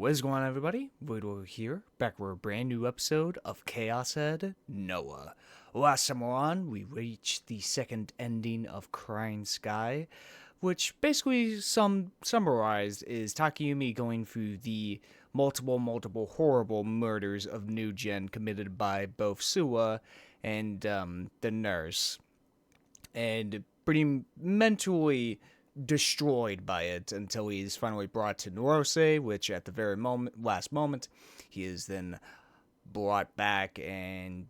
What is going on, everybody? Voidlego here, back for a brand new episode of Chaos Head Noah. Last time we're on, we reached the second ending of Crying Sky, which basically summarized is Takumi going through the multiple horrible murders of New Gen committed by both Suwa and the nurse, and pretty mentally destroyed by it until he's finally brought to Norose, which at the very last moment, he is then brought back and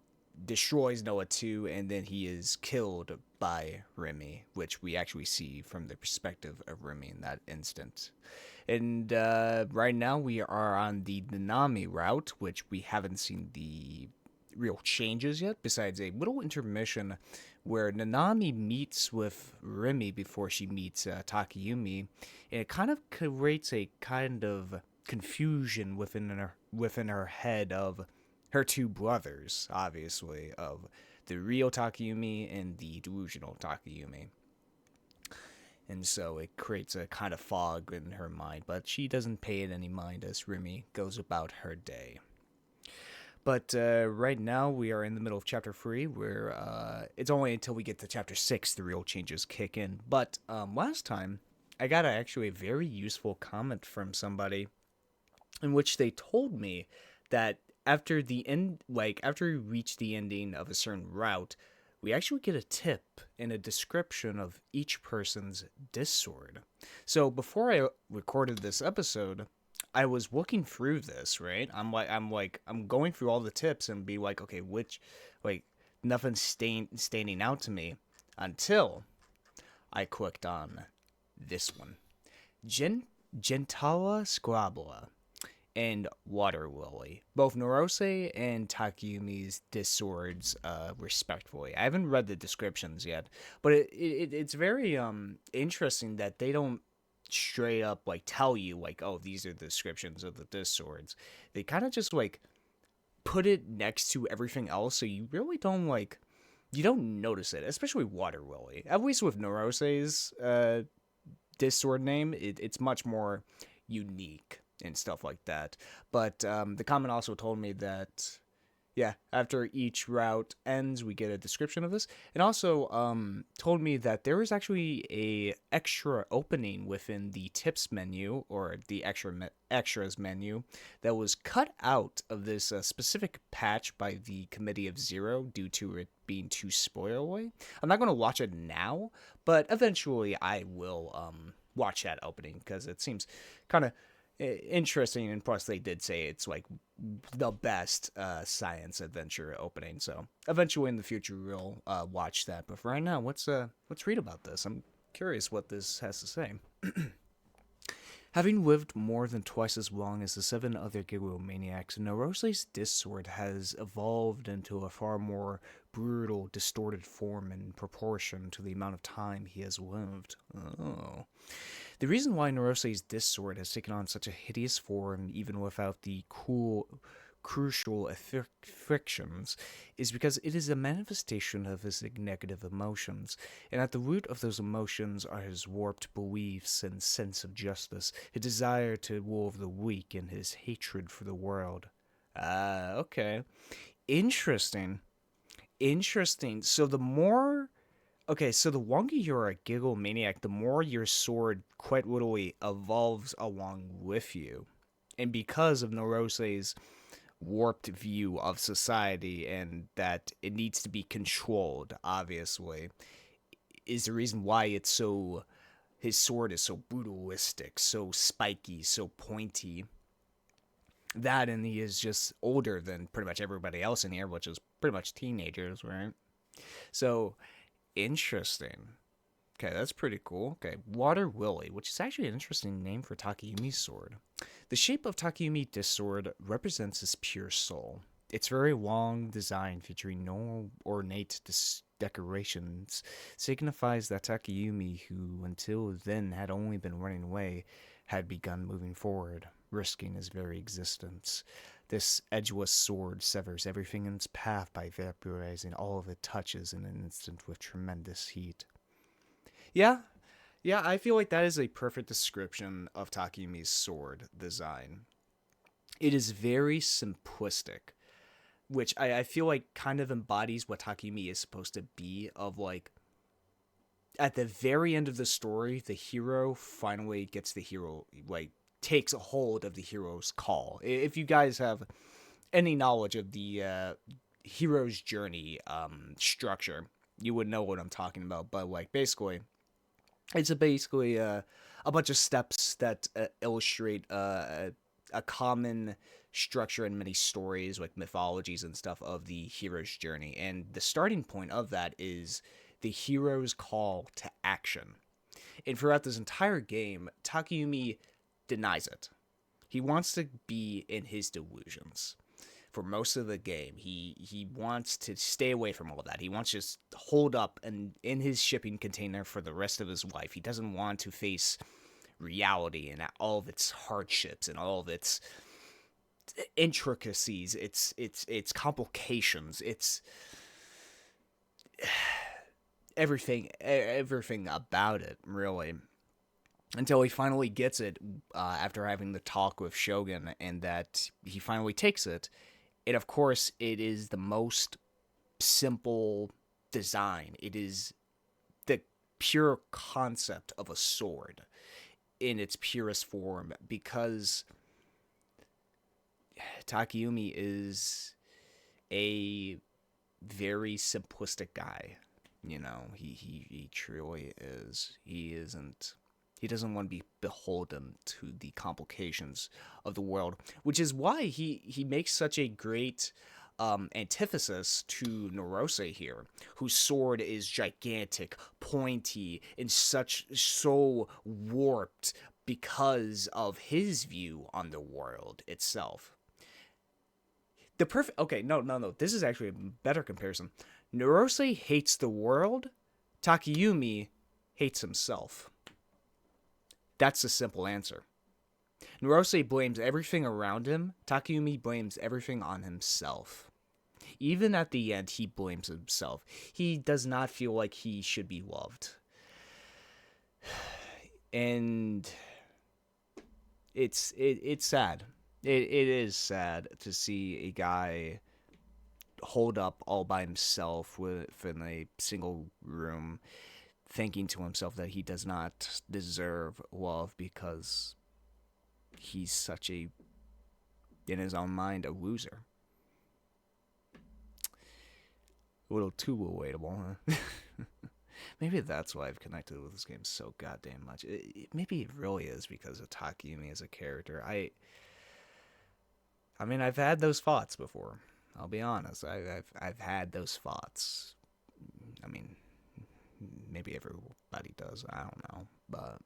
destroys Noah too, and then he is killed by Remy, which we actually see from the perspective of Remy in that instant. And right now we are on the Nanami route, which we haven't seen the real changes yet, besides a little intermission where Nanami meets with Remy before she meets Takayumi, and it kind of creates a kind of confusion within her head of her two brothers, obviously, of the real Takayumi and the delusional Takayumi. And so it creates a kind of fog in her mind, but she doesn't pay it any mind as Remy goes about her day. But right now we are in the middle of chapter 3, where it's only until we get to chapter 6 the real changes kick in. But last time I got actually a very useful comment from somebody in which they told me that after the end, like after we reach the ending of a certain route, we actually get a tip and a description of each person's disc sword. So before I recorded this episode, I was looking through this, right? I'm going through all the tips and be like, okay, which, like, nothing's standing out to me until I clicked on this one. Gentala Scrabula and Water Lily. Both Norose and Takayumi's disc swords, respectively. I haven't read the descriptions yet, but it's very interesting that they don't straight up like tell you like, oh, these are the descriptions of the disc swords. They kind of just like put it next to everything else, so you really don't like, you don't notice it, especially Water Lily. At least with Norose's disc sword name, it's much more unique and stuff like that. But the comment also told me that, yeah, after each route ends, we get a description of this. And also told me that there is actually a extra opening within the tips menu, or the extras menu, that was cut out of this specific patch by the Committee of Zero due to it being too spoilery. I'm not going to watch it now, but eventually I will watch that opening, because it seems kind of interesting, and plus they did say it's like the best science adventure opening, so eventually in the future we'll watch that. But for right now, let's read about this. I'm curious what this has to say. Having lived more than twice as long as the 7 other Gigomaniacs, Norose's disc sword has evolved into a far more brutal, distorted form in proportion to the amount of time he has lived. Oh. The reason why Norose's disc sword has taken on such a hideous form, even without the crucial frictions, is because it is a manifestation of his negative emotions, and at the root of those emotions are his warped beliefs and sense of justice, his desire to rule over the weak, and his hatred for the world. Okay. Interesting. Interesting. So the more... Okay, so the longer you're a Gigomaniac, the more your sword quite literally evolves along with you. And because of Norose's warped view of society and that it needs to be controlled, obviously, is the reason why it's so... His sword is so brutalistic, so spiky, so pointy. That, and he is just older than pretty much everybody else in here, which is pretty much teenagers, right? So... interesting. Okay, that's pretty cool. Okay, Water Willy, which is actually an interesting name for Takayumi's sword. The shape of Takayumi's disc sword represents his pure soul. Its very long design, featuring no ornate decorations, signifies that Takayumi, who until then had only been running away, had begun moving forward, risking his very existence. This edgeless sword severs everything in its path by vaporizing all of it touches in an instant with tremendous heat. Yeah, I feel like that is a perfect description of Takayumi's sword design. It is very simplistic, which I feel like kind of embodies what Takumi is supposed to be, of like, at the very end of the story, the hero finally gets the hero, like, takes a hold of the hero's call. If you guys have any knowledge of the hero's journey structure, you would know what I'm talking about. But, like, basically, it's basically a bunch of steps that illustrate a common structure in many stories, like mythologies and stuff, of the hero's journey. And the starting point of that is the hero's call to action. And throughout this entire game, Takumi denies it. He wants to be in his delusions. For most of the game, he wants to stay away from all of that. He wants to just hold up in his shipping container for the rest of his life. He doesn't want to face reality and all of its hardships and all of its intricacies, its complications, its everything about it, really. Until he finally gets it after having the talk with Shogun, and that he finally takes it. And of course, it is the most simple design. It is the pure concept of a sword in its purest form, because Takumi is a very simplistic guy. You know, he truly is. He doesn't want to be beholden to the complications of the world, which is why he makes such a great antithesis to Narose here, whose sword is gigantic, pointy, and so warped because of his view on the world itself. No. This is actually a better comparison. Narose hates the world. Takumi hates himself. That's the simple answer. Narose blames everything around him. Takumi blames everything on himself. Even at the end, he blames himself. He does not feel like he should be loved. And it's sad. It is sad to see a guy hold up all by himself within a single room, thinking to himself that he does not deserve love because he's such a, in his own mind, a loser. A little too relatable, huh? Maybe that's why I've connected with this game so goddamn much. Maybe it really is because of Takumi as a character. I mean, I've had those thoughts before. I'll be honest. I've had those thoughts. I mean, maybe everybody does. I don't know, but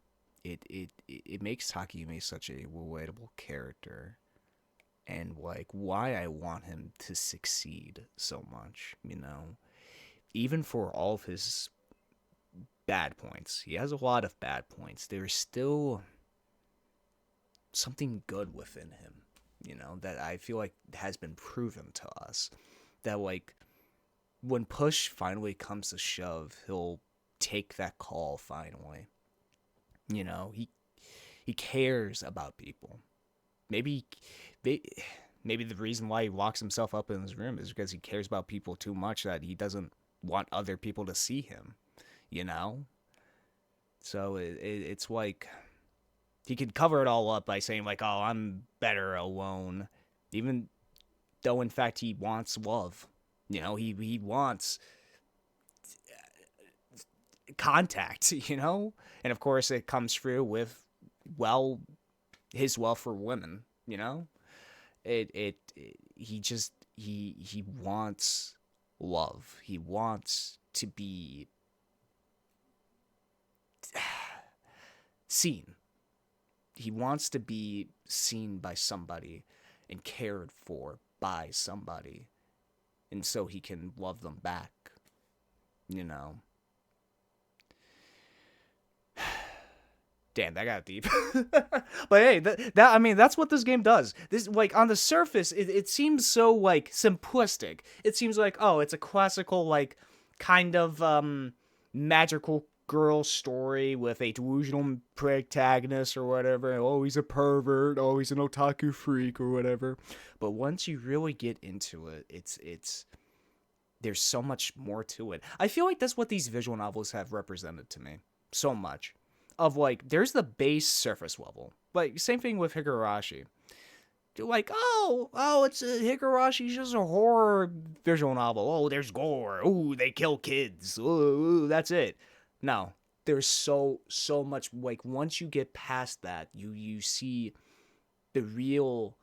it makes Takumi such a relatable character, and like why I want him to succeed so much. You know, even for all of his bad points, he has a lot of bad points. There's still something good within him. You know, that I feel like has been proven to us, that like when push finally comes to shove, he'll take that call finally. You know, he cares about people. Maybe the reason why he locks himself up in his room is because he cares about people too much, that he doesn't want other people to see him, you know? So it's like he could cover it all up by saying like, oh, I'm better alone, even though in fact he wants love. You know, he wants contact, you know? And of course it comes through with, well, his love for women, you know? He wants love. He wants to be seen. He wants to be seen by somebody and cared for by somebody. And so he can love them back, you know? Damn, that got deep. But hey, I mean, that's what this game does. This, like, on the surface, it seems so, like, simplistic. It seems like, oh, it's a classical, like, kind of, magical girl story with a delusional protagonist or whatever. Oh, he's a pervert. Oh, he's an otaku freak or whatever. But once you really get into it, it's there's so much more to it. I feel like that's what these visual novels have represented to me so much. Of like, there's the base surface level. Like, same thing with Higurashi. Like, it's Higurashi's just a horror visual novel. Oh, there's gore. Oh, they kill kids. Oh, that's it. No, there's so much. Like, once you get past that, you see the real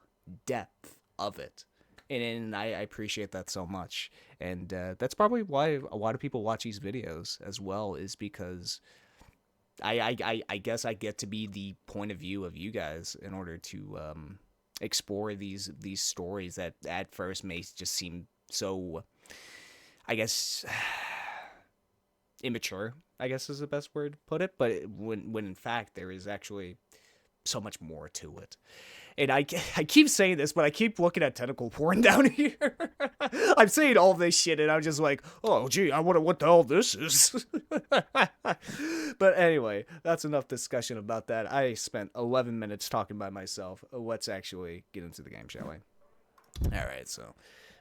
depth of it, and I appreciate that so much. And that's probably why a lot of people watch these videos as well, is because I guess I get to be the point of view of you guys in order to explore these stories that at first may just seem so, I guess, immature, I guess is the best word to put it, but when in fact there is actually so much more to it. And I keep saying this, but I keep looking at tentacle porn down here. I'm saying all this shit, and I'm just like, oh, gee, I wonder what the hell this is. But anyway, that's enough discussion about that. I spent 11 minutes talking by myself. Let's actually get into the game, shall we? All right, so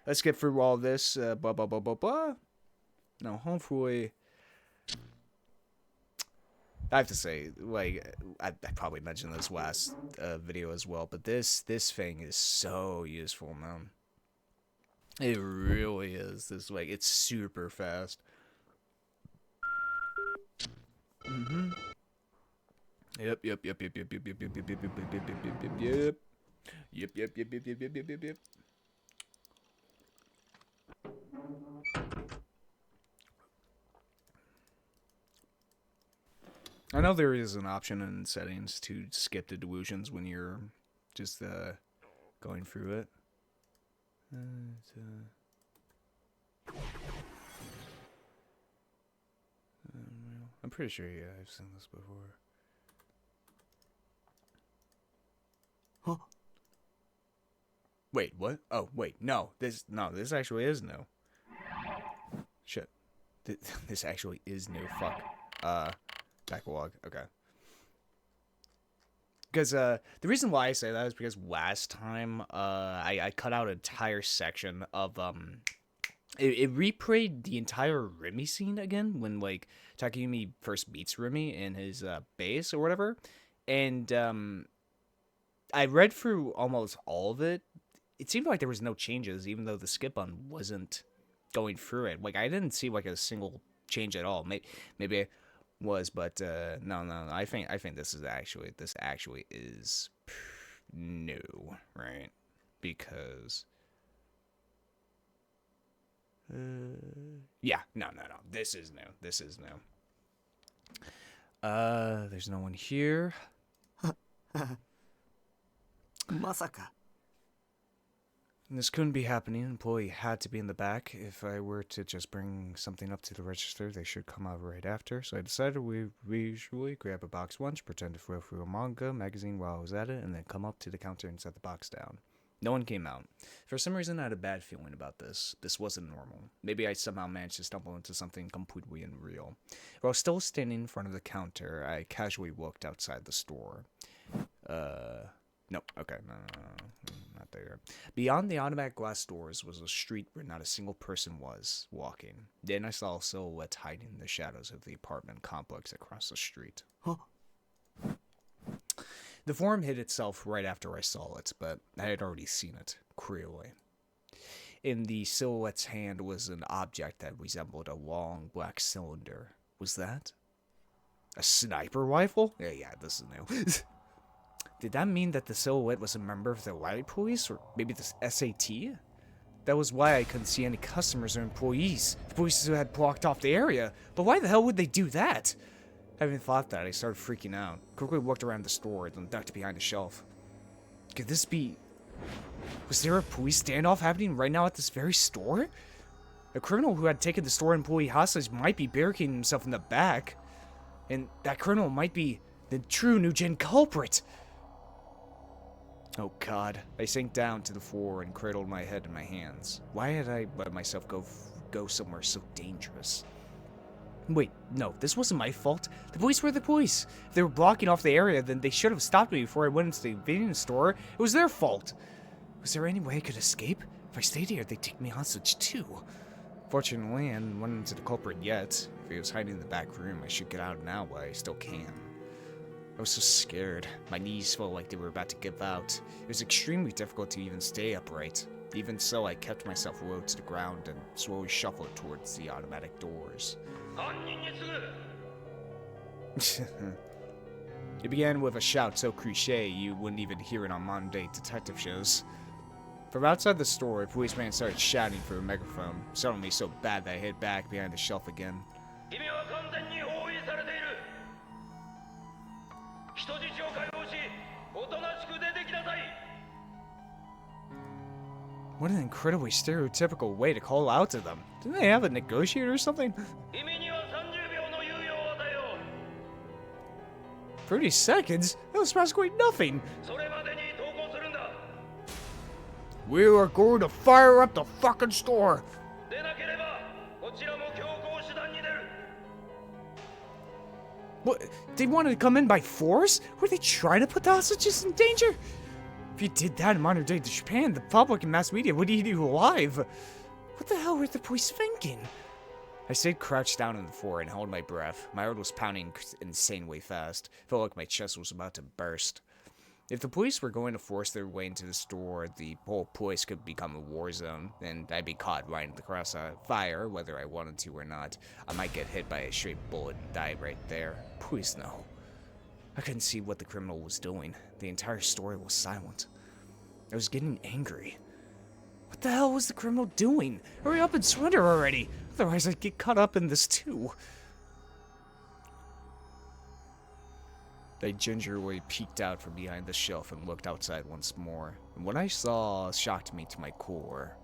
let's get through all this. Now, hopefully, I have to say, like, I probably mentioned this last video as well, but this thing is so useful, man. It really is. This, like, it's super fast. Yep. I know there is an option in settings to skip the delusions when you're just going through it. I'm pretty sure, yeah, I've seen this before. Huh? Wait, what? Oh, wait, no, this actually is new. Shit, this actually is new. Fuck. Backlog. Okay. Because the reason why I say that is because last time I cut out an entire section of it replayed the entire Remy scene again when like Takumi first meets Remy in his base or whatever, and I read through almost all of it. It seemed like there was no changes, even though the skip button wasn't going through it. Like I didn't see like a single change at all. Maybe was, but no. I think this actually is new, right? Because yeah, no. This is new. There's no one here. Masaka. This couldn't be happening. An employee had to be in the back. If I were to just bring something up to the register, they should come out right after. So I decided we usually grab a box lunch, pretend to throw through a manga magazine while I was at it, and then come up to the counter and set the box down. No one came out. For some reason, I had a bad feeling about this. This wasn't normal. Maybe I somehow managed to stumble into something completely unreal. While still standing in front of the counter, I casually looked outside the store. No, okay, no, not there. Beyond the automatic glass doors was a street where not a single person was walking. Then I saw a silhouette hiding in the shadows of the apartment complex across the street. Huh? The form hid itself right after I saw it, but I had already seen it, clearly. In the silhouette's hand was an object that resembled a long black cylinder. Was that a sniper rifle? Yeah, this is new. Did that mean that the silhouette was a member of the riot police, or maybe the SAT? That was why I couldn't see any customers or employees. The police had blocked off the area, but why the hell would they do that? Having thought that, I started freaking out. Quickly walked around the store, then ducked behind a shelf. Could this be... Was there a police standoff happening right now at this very store? A criminal who had taken the store employee hostage might be barricading himself in the back. And that criminal might be the true new-gen culprit. Oh god. I sank down to the floor and cradled my head in my hands. Why had I let myself go somewhere so dangerous? Wait, no, this wasn't my fault. The police were the police. If they were blocking off the area, then they should have stopped me before I went into the convenience store. It was their fault. Was there any way I could escape? If I stayed here, they'd take me hostage too. Fortunately, I hadn't run into the culprit yet. If he was hiding in the back room, I should get out now, but I still can. I was so scared. My knees felt like they were about to give out. It was extremely difficult to even stay upright. Even so, I kept myself low to the ground and slowly shuffled towards the automatic doors. It began with a shout so cliché you wouldn't even hear it on modern-day detective shows. From outside the store, a policeman started shouting through a megaphone, suddenly so bad that I hid back behind the shelf again. What an incredibly stereotypical way to call out to them. Didn't they have a negotiator or something? 30 seconds? That was practically nothing. We are going to fire up the fucking store. What? They wanted to come in by force? Were they trying to put the hostages in danger? If you did that in modern day Japan, the public and mass media would eat you alive. What the hell were the police thinking? I stayed crouched down on the floor and held my breath. My heart was pounding insanely fast. It felt like my chest was about to burst. If the police were going to force their way into the store, the whole place could become a war zone, and I'd be caught right in the crossfire, whether I wanted to or not. I might get hit by a straight bullet and die right there. Please no. I couldn't see what the criminal was doing. The entire store was silent. I was getting angry. What the hell was the criminal doing? Hurry up and surrender already! Otherwise I'd get caught up in this too. I gingerly peeked out from behind the shelf and looked outside once more. And what I saw shocked me to my core.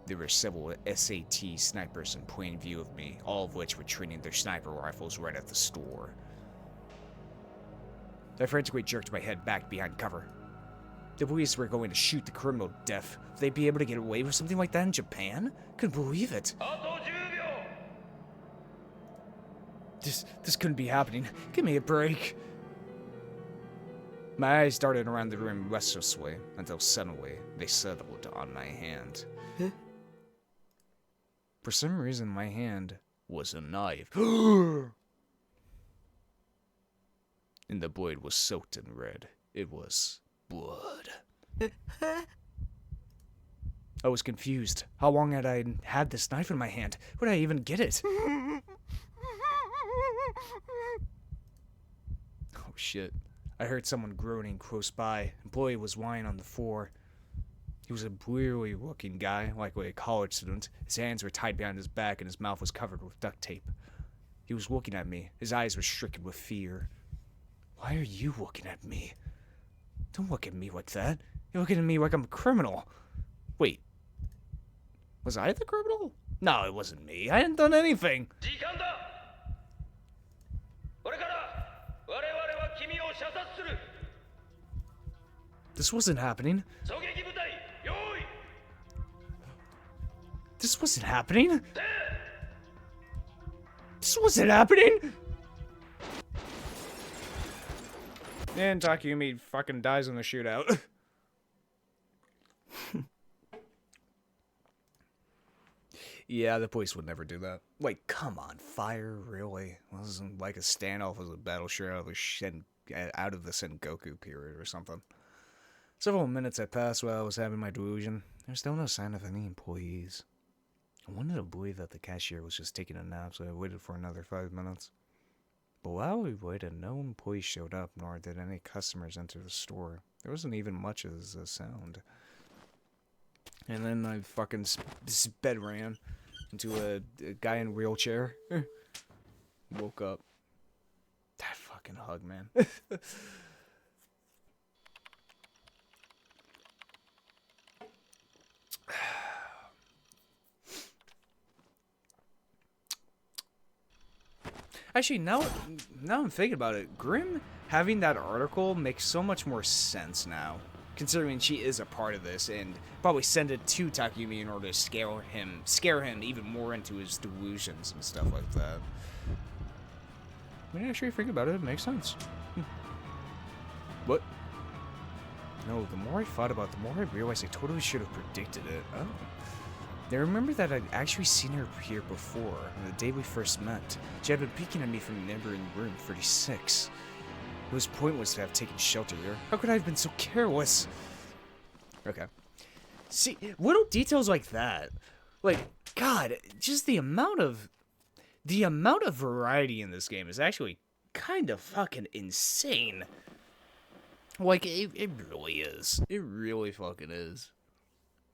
There were several SAT snipers in plain view of me, all of which were training their sniper rifles right at the store. I frantically jerked my head back behind cover. The police were going to shoot the criminal to death. Would they be able to get away with something like that in Japan? Couldn't believe it. This couldn't be happening. Give me a break. My eyes darted around the room restlessly until suddenly they settled on my hand. Huh? For some reason, my hand was a knife. And the blade was soaked in red. It was blood. I was confused. How long had I had this knife in my hand? Would I even get it? Oh shit. I heard someone groaning close by. Employee was lying on the floor. He was a bleary looking guy, likely a college student. His hands were tied behind his back and his mouth was covered with duct tape. He was looking at me. His eyes were stricken with fear. Why are you looking at me? Don't look at me like that. You're looking at me like I'm a criminal. Wait. Was I the criminal? No, it wasn't me. I hadn't done anything. This wasn't happening. This wasn't happening. This wasn't happening. And Takumi fucking dies in the shootout. Yeah, the police would never do that. Like, come on, fire, really? This isn't like a standoff as a battle straight out of the Sengoku period or something. Several minutes had passed while I was having my delusion. There's still no sign of any employees. I wanted to believe that the cashier was just taking a nap, so I waited for another 5 minutes. But while we waited, no employees showed up, nor did any customers enter the store. There wasn't even much as a sound. And then I fucking sped ran into a guy in a wheelchair. Woke up. That fucking hug, man. Actually, now I'm thinking about it, Grim having that article makes so much more sense now, considering she is a part of this, and probably send it to Takumi in order to scare him even more into his delusions and stuff like that. When you actually think about it, it makes sense. What? No, the more I thought about it, the more I realized I totally should have predicted it. Oh. I remember that I'd actually seen her here before, on the day we first met. She had been peeking at me from the neighboring room 36. It was pointless to have taken shelter there. How could I have been so careless? Okay. See, little details like that. Like, God, just the amount of variety in this game is actually kind of fucking insane. Like, it really is. It really fucking is.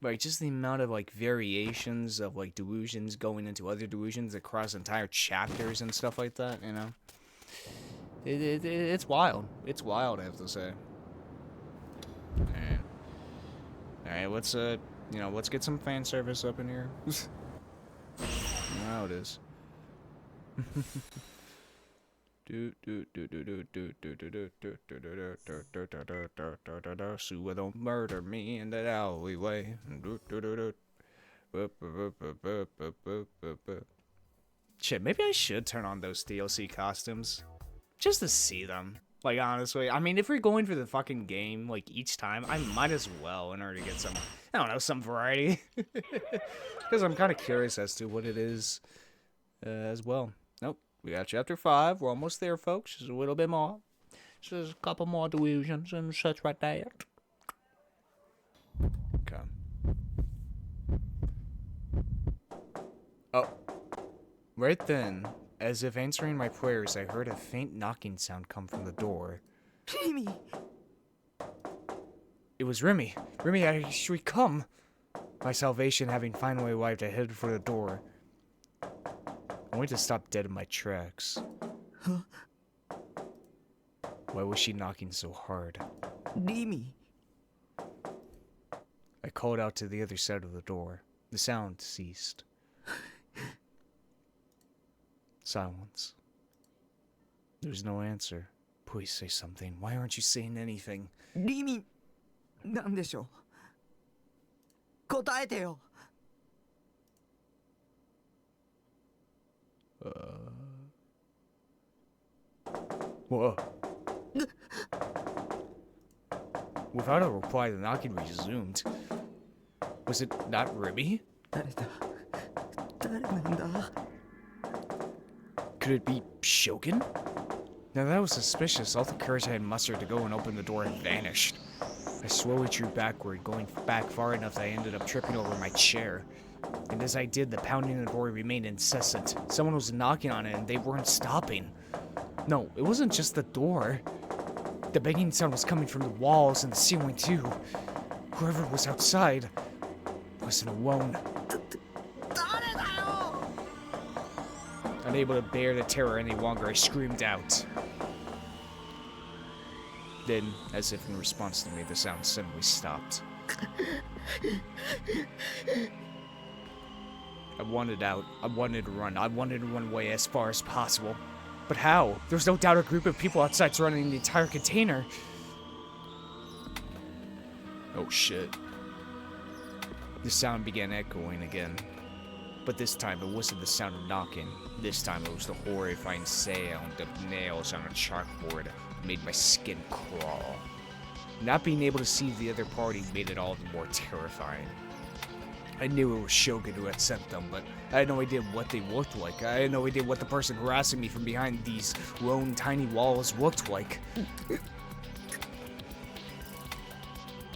Like, just the amount of, like, variations of, like, delusions going into other delusions across entire chapters and stuff like that, you know? It's wild. It's wild, I have to say. Alright, let's, let's get some fan service up in here. Now it is. Sue, don't murder me in that alleyway. Shit, maybe I should turn on those DLC costumes. Just to see them. Like, honestly, I mean, if we're going for the fucking game, like, each time, I might as well in order to get some, I don't know, some variety. Because I'm kind of curious as to what it is as well. Nope, we got chapter 5. We're almost there, folks. Just a little bit more. Just a couple more delusions and such right there. Okay. Oh. Right then, as if answering my prayers, I heard a faint knocking sound come from the door. Remy! It was Remy. Remy had actually come. My salvation having finally arrived, I headed for the door. I went to stop dead in my tracks. Huh? Why was she knocking so hard? Remy! I called out to the other side of the door. The sound ceased. Silence. There was no answer. Please say something. Why aren't you saying anything? リミ、なんでしょう。答えてよ。Whoa. Without a reply, the knocking resumed. Was it not Remy? 誰だ誰なんだ Could it be Shogun? Now that was suspicious. All the courage I had mustered to go and open the door had vanished. I slowly drew backward, going back far enough that I ended up tripping over my chair. And as I did, the pounding on the door remained incessant. Someone was knocking on it and they weren't stopping. No, it wasn't just the door. The banging sound was coming from the walls and the ceiling too. Whoever was outside wasn't alone. 誰だよ Unable to bear the terror any longer, I screamed out. Then, as if in response to me, the sound suddenly stopped. I wanted out. I wanted to run. I wanted to run away as far as possible. But how? There was no doubt a group of people outside surrounding the entire container. Oh shit. The sound began echoing again. But this time, it wasn't the sound of knocking. This time, it was the horrifying sound of nails on a chalkboard that made my skin crawl. Not being able to see the other party made it all the more terrifying. I knew it was Shogun who had sent them, but I had no idea what they looked like. I had no idea what the person harassing me from behind these lone tiny walls looked like.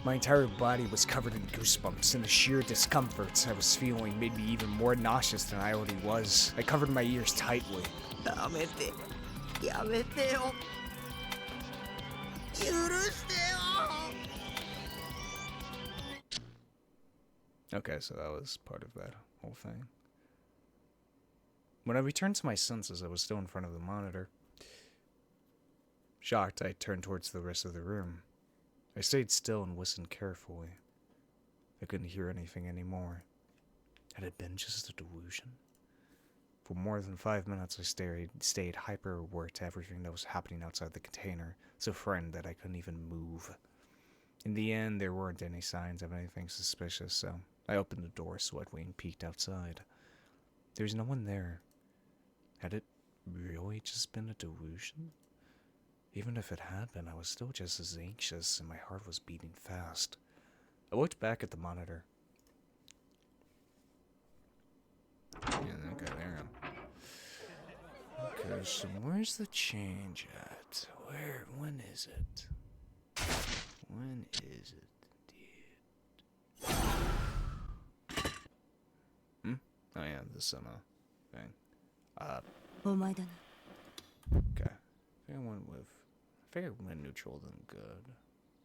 My entire body was covered in goosebumps, and the sheer discomfort I was feeling made me even more nauseous than I already was. I covered my ears tightly. やめてやめてよ許してよ Okay, so that was part of that whole thing. When I returned to my senses, I was still in front of the monitor. Shocked, I turned towards the rest of the room. I stayed still and listened carefully. I couldn't hear anything anymore. Had it been just a delusion? For more than 5 minutes, I stayed hyper-aware to everything that was happening outside the container, so frightened that I couldn't even move. In the end, there weren't any signs of anything suspicious, so I opened the door slightly and peeked outside. There was no one there. Had it really just been a delusion? Even if it had been, I was still just as anxious and my heart was beating fast. I looked back at the monitor. Yeah, okay, there I am. Okay, so where's the change at? When is it? When is it, indeed? Oh yeah, the summer thing. お前だな。 Okay. I figured went neutral then good.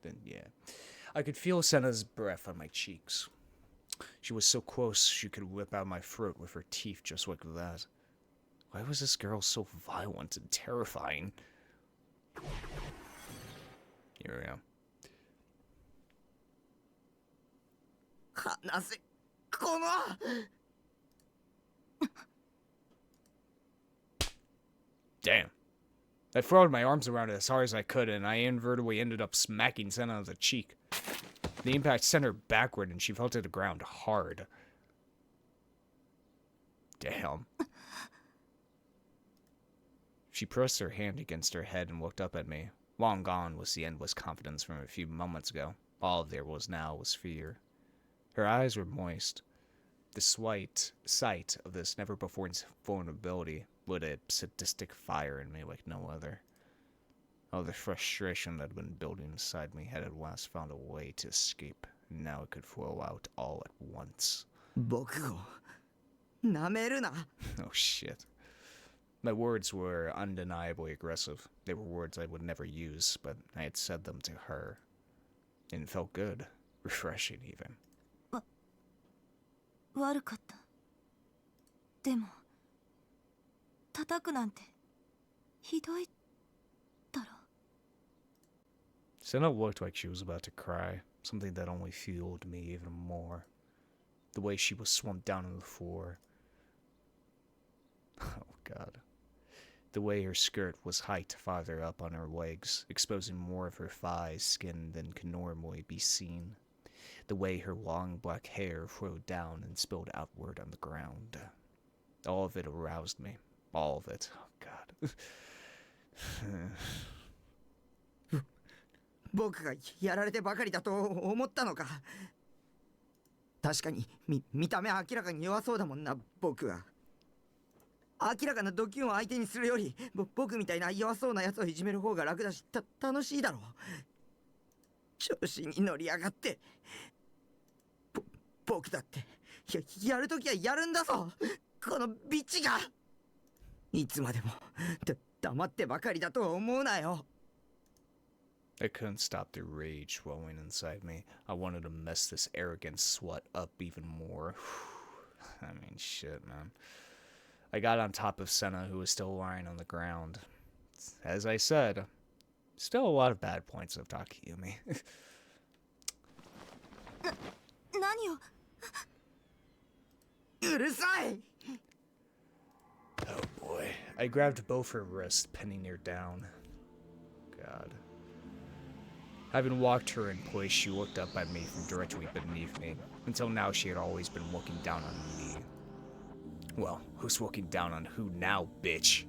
Then yeah. I could feel Senna's breath on my cheeks. She was so close she could whip out my throat with her teeth just like that. Why was this girl so violent and terrifying? Here we go. 離せこの Damn. I throwed my arms around it as hard as I could, and I inadvertently ended up smacking Senna on the cheek. The impact sent her backward, and she fell to the ground hard. Damn. She pressed her hand against her head and looked up at me. Long gone was the endless confidence from a few moments ago. All there was now was fear. Her eyes were moist. The slight sight of this never-before vulnerability lit a sadistic fire in me like no other. All the frustration that had been building inside me had at last found a way to escape, and now it could flow out all at once. 僕を舐めるな Oh shit. My words were undeniably aggressive. They were words I would never use, but I had said them to her. And it felt good. Refreshing, even. 悪かった。でも、叩くなんてひどいだろ。Senna looked like she was about to cry, something that only fueled me even more. The way she was slumped down on the floor. Oh god. The way her skirt was hiked farther up on her legs, exposing more of her thigh skin than could normally be seen. The way her long black hair flowed down and spilled outward on the ground. All of it aroused me. All of it. Oh god. 僕がやられてばかりだと思ったのか確かに見た目は明らかに弱そうだもんな僕は明らかなドキュンを相手にするより僕みたいな弱そうなやつをいじめる方が楽だし楽しいだろう調子に乗りやがって僕だってやるときはやるんだぞこのビッチがいつまでも黙ってばかりだと思うなよ I couldn't stop the rage welling inside me. I wanted to mess this arrogant slut up even more. I mean, shit, man. I got on top of Senna, who was still lying on the ground. As I said, still a lot of bad points of Takumi. 何をうるさい Oh boy. I grabbed both her wrists, pinning her down. God. Having walked her in place, she looked up at me from directly beneath me. Until now, she had always been looking down on me. Well, who's looking down on who now, bitch?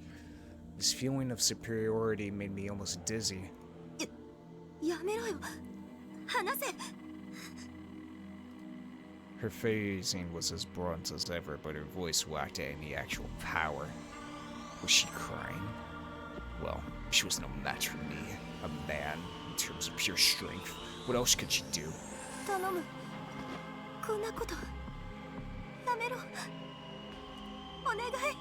This feeling of superiority made me almost dizzy. やめろよ。離せ。 Her phrasing was as blunt as ever, but her voice lacked any actual power. Was she crying? Well, she was no match for me, a man, in terms of pure strength. What else could she do? 頼む。こんなことやめろ。お願い。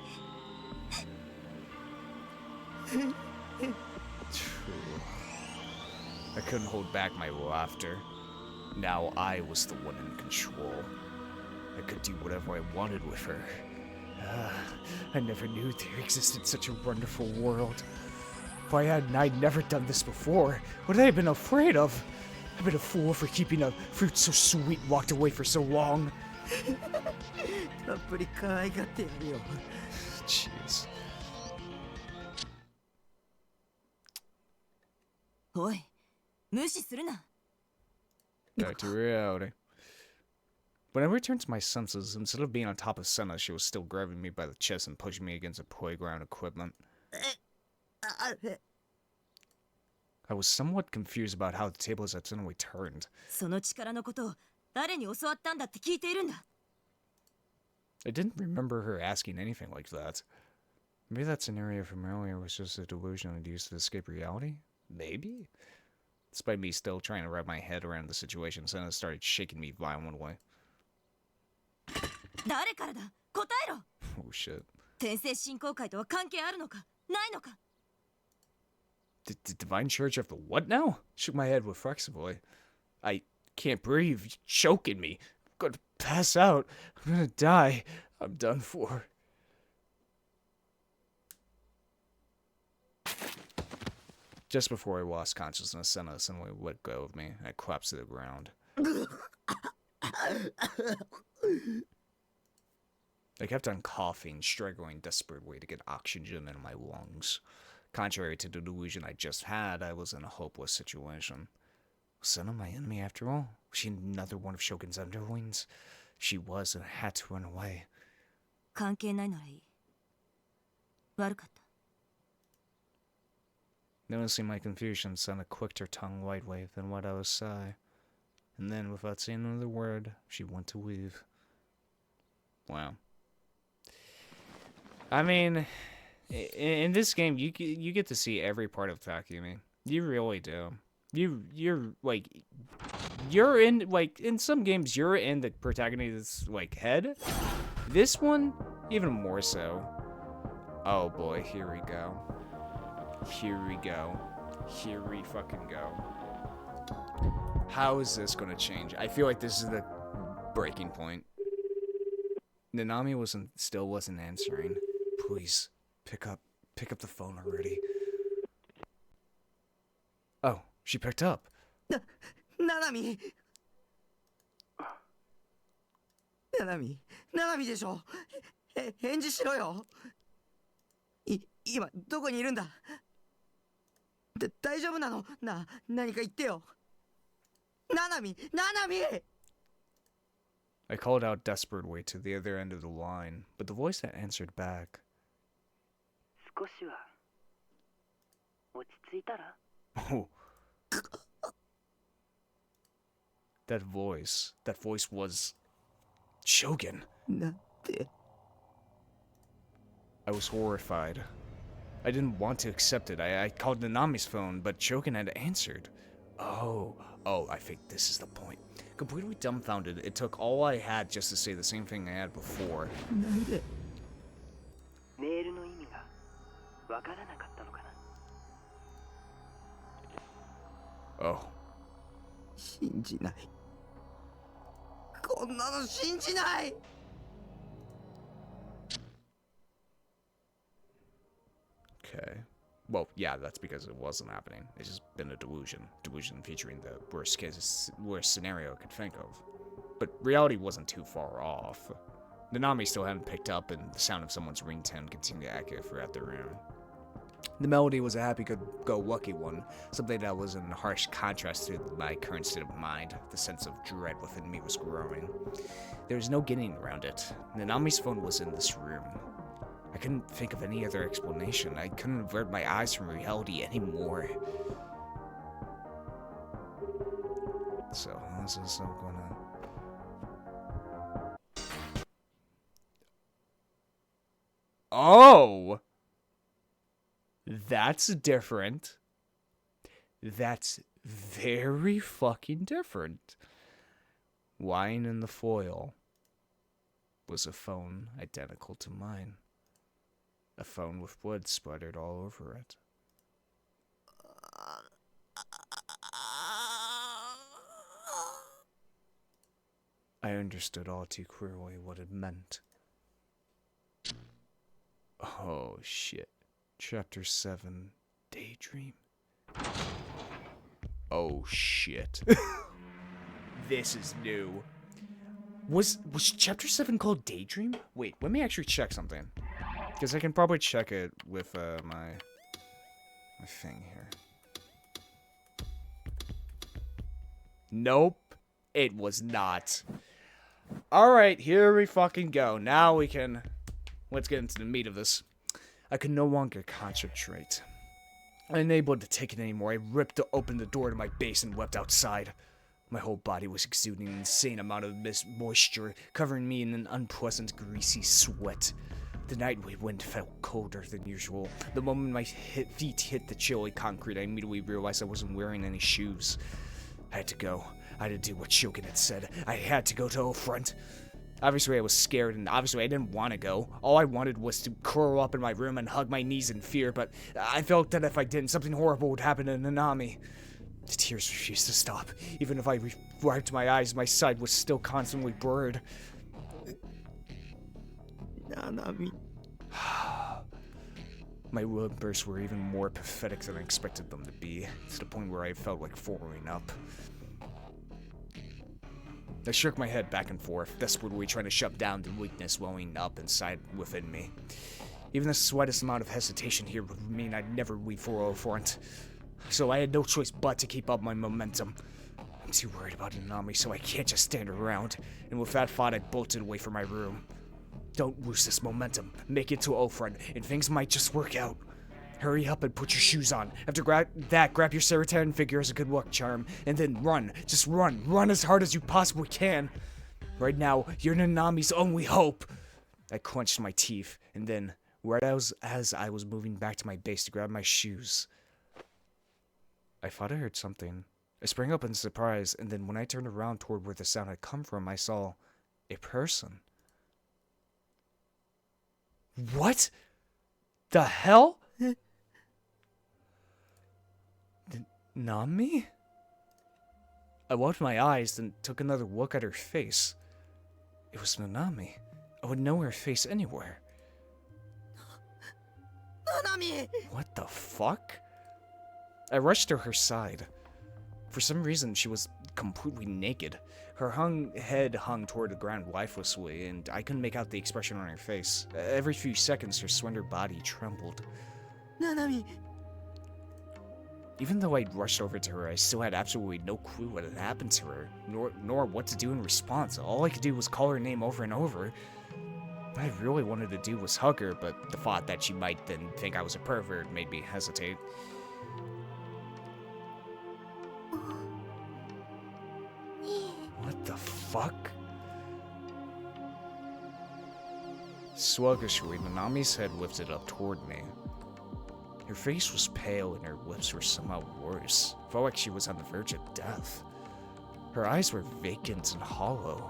I couldn't hold back my laughter. Now I was the one in control. I could do whatever I wanted with her. I never knew there existed such a wonderful world. Why hadn't I never done this before? What had I been afraid of? I've been a fool for keeping a fruit so sweet locked away for so long. たっぷり可愛がってやるよ Jeez. おい、無視するな。 Back to reality. When I returned to my senses, instead of being on top of Senna, she was still grabbing me by the chest and pushing me against the playground equipment. I was somewhat confused about how the tables had suddenly turned. その力のことを誰に教わったんだって聞いているんだ。 I didn't remember her asking anything like that. Maybe that scenario from earlier was just a delusion I'd used to escape reality? Maybe? Despite me still trying to wrap my head around the situation, Senna started shaking me violently. 誰からだ、答えろ。 Oh shit. 天聖信仰会とは関係あるのか、ないのか。 The Divine Church of the what now? Shook my head reflexively. I can't breathe. You're choking me. I'm gonna pass out. I'm gonna die. I'm done for. Just before I lost consciousness, Senna suddenly let go of me. I collapsed to the ground. I kept on coughing, struggling desperately to get oxygen in my lungs. Contrary to the delusion I just had, I was in a hopeless situation. Was Senna my enemy after all? Was she another one of Shogun's underlings? She was, and I had to run away. 関係ないならいい。悪かった。 Noticing my confusion, Senna clicked her tongue lightly, then let out a sigh. And then, without saying another word, she went to leave. Wow. I mean, in this game, you get to see every part of Takumi. You really do. You're in, like, in some games, you're in the protagonist's, like, head. This one, even more so. Oh boy, here we go. Here we go. Here we fucking go. How is this gonna change? I feel like this is the breaking point. Nanami still wasn't answering. Please, pick up the phone already. Oh, she picked up. ななみでしょ。返事しろよ。今どこにいるんだ。大丈夫なの。何か言ってよ。ななみ。 I called out desperately to the other end of the line, but the voice that answered back. 少しは落ち着いたら。 Oh. That voice was Shogun. なんて。 I was horrified. I didn't want to accept it. I called Nanami's phone, but Shogun had answered. Oh, I think this is the point. Completely dumbfounded, it took all I had just to say the same thing I had before. なんで。メールの意味がわからなかったのかな。 Oh. 信じない。こんなの信じない。 Okay. Well, yeah, that's because it wasn't happening. It's just been a delusion. Delusion featuring the worst scenario I could think of. But reality wasn't too far off. Nanami still hadn't picked up, and the sound of someone's ringtone continued to echo throughout the room. The melody was a happy-go-lucky one, something that was in harsh contrast to my current state of mind. The sense of dread within me was growing. There was no getting around it. Nanami's phone was in this room. I couldn't think of any other explanation. I couldn't avert my eyes from reality anymore. So, how's this all gonna... Oh! That's different. That's very fucking different. Lying in the foil was a phone identical to mine. A phone with blood splattered all over it. I understood all too clearly what it meant. Oh shit. Chapter 7, Daydream. Oh shit. This is new. Was Chapter 7 called Daydream? Wait, let me actually check something. Because I can probably check it with my thing here. Nope, it was not. Alright, here we fucking go. Now we can... Let's get into the meat of this. I could no longer concentrate. Unable to take it anymore, I ripped open the door to my base and leapt outside. My whole body was exuding an insane amount of moisture, covering me in an unpleasant, greasy sweat. The nightly wind felt colder than usual. The moment my feet hit the chilly concrete, I immediately realized I wasn't wearing any shoes. I had to go. I had to do what Shogun had said. I had to go to O'Front. Obviously, I was scared, and obviously, I didn't want to go. All I wanted was to curl up in my room and hug my knees in fear, but I felt that if I didn't, something horrible would happen to Nanami. The tears refused to stop. Even if I wiped my eyes, my sight was still constantly blurred. ななみ My whimpers were even more pathetic than I expected them to be, to the point where I felt like throwing up. I shook my head back and forth, desperately trying to shut down the weakness welling up inside within me. Even the slightest amount of hesitation here would mean I'd never leave for O'Front. So I had no choice but to keep up my momentum. I'm too worried about Nanami, so I can't just stand around. And with that thought, I bolted away from my room. Don't lose this momentum. Make it to O'Front, and things might just work out. Hurry up and put your shoes on. After grab your serotonin figure as a good luck charm, and then run. Just run. Run as hard as you possibly can. Right now, you're Nanami's only hope. I clenched my teeth, and then, as I was moving back to my base to grab my shoes, I thought I heard something. I sprang up in surprise, and then when I turned around toward where the sound had come from, I saw a person. What the hell? Nami? I wiped my eyes, then took another look at her face. It was Nanami. I would know her face anywhere. ななみ What the fuck? I rushed to her side. For some reason, she was completely naked. Her head hung toward the ground lifelessly, and I couldn't make out the expression on her face. Every few seconds, her slender body trembled. ななみ Even though I'd rushed over to her, I still had absolutely no clue what had happened to her, nor what to do in response. All I could do was call her name over and over. What I really wanted to do was hug her, but the thought that she might then think I was a pervert made me hesitate. What the fuck? Sluggishly, Nanami's head lifted up toward me. Her face was pale and her lips were somehow worse. Felt like she was on the verge of death. Her eyes were vacant and hollow.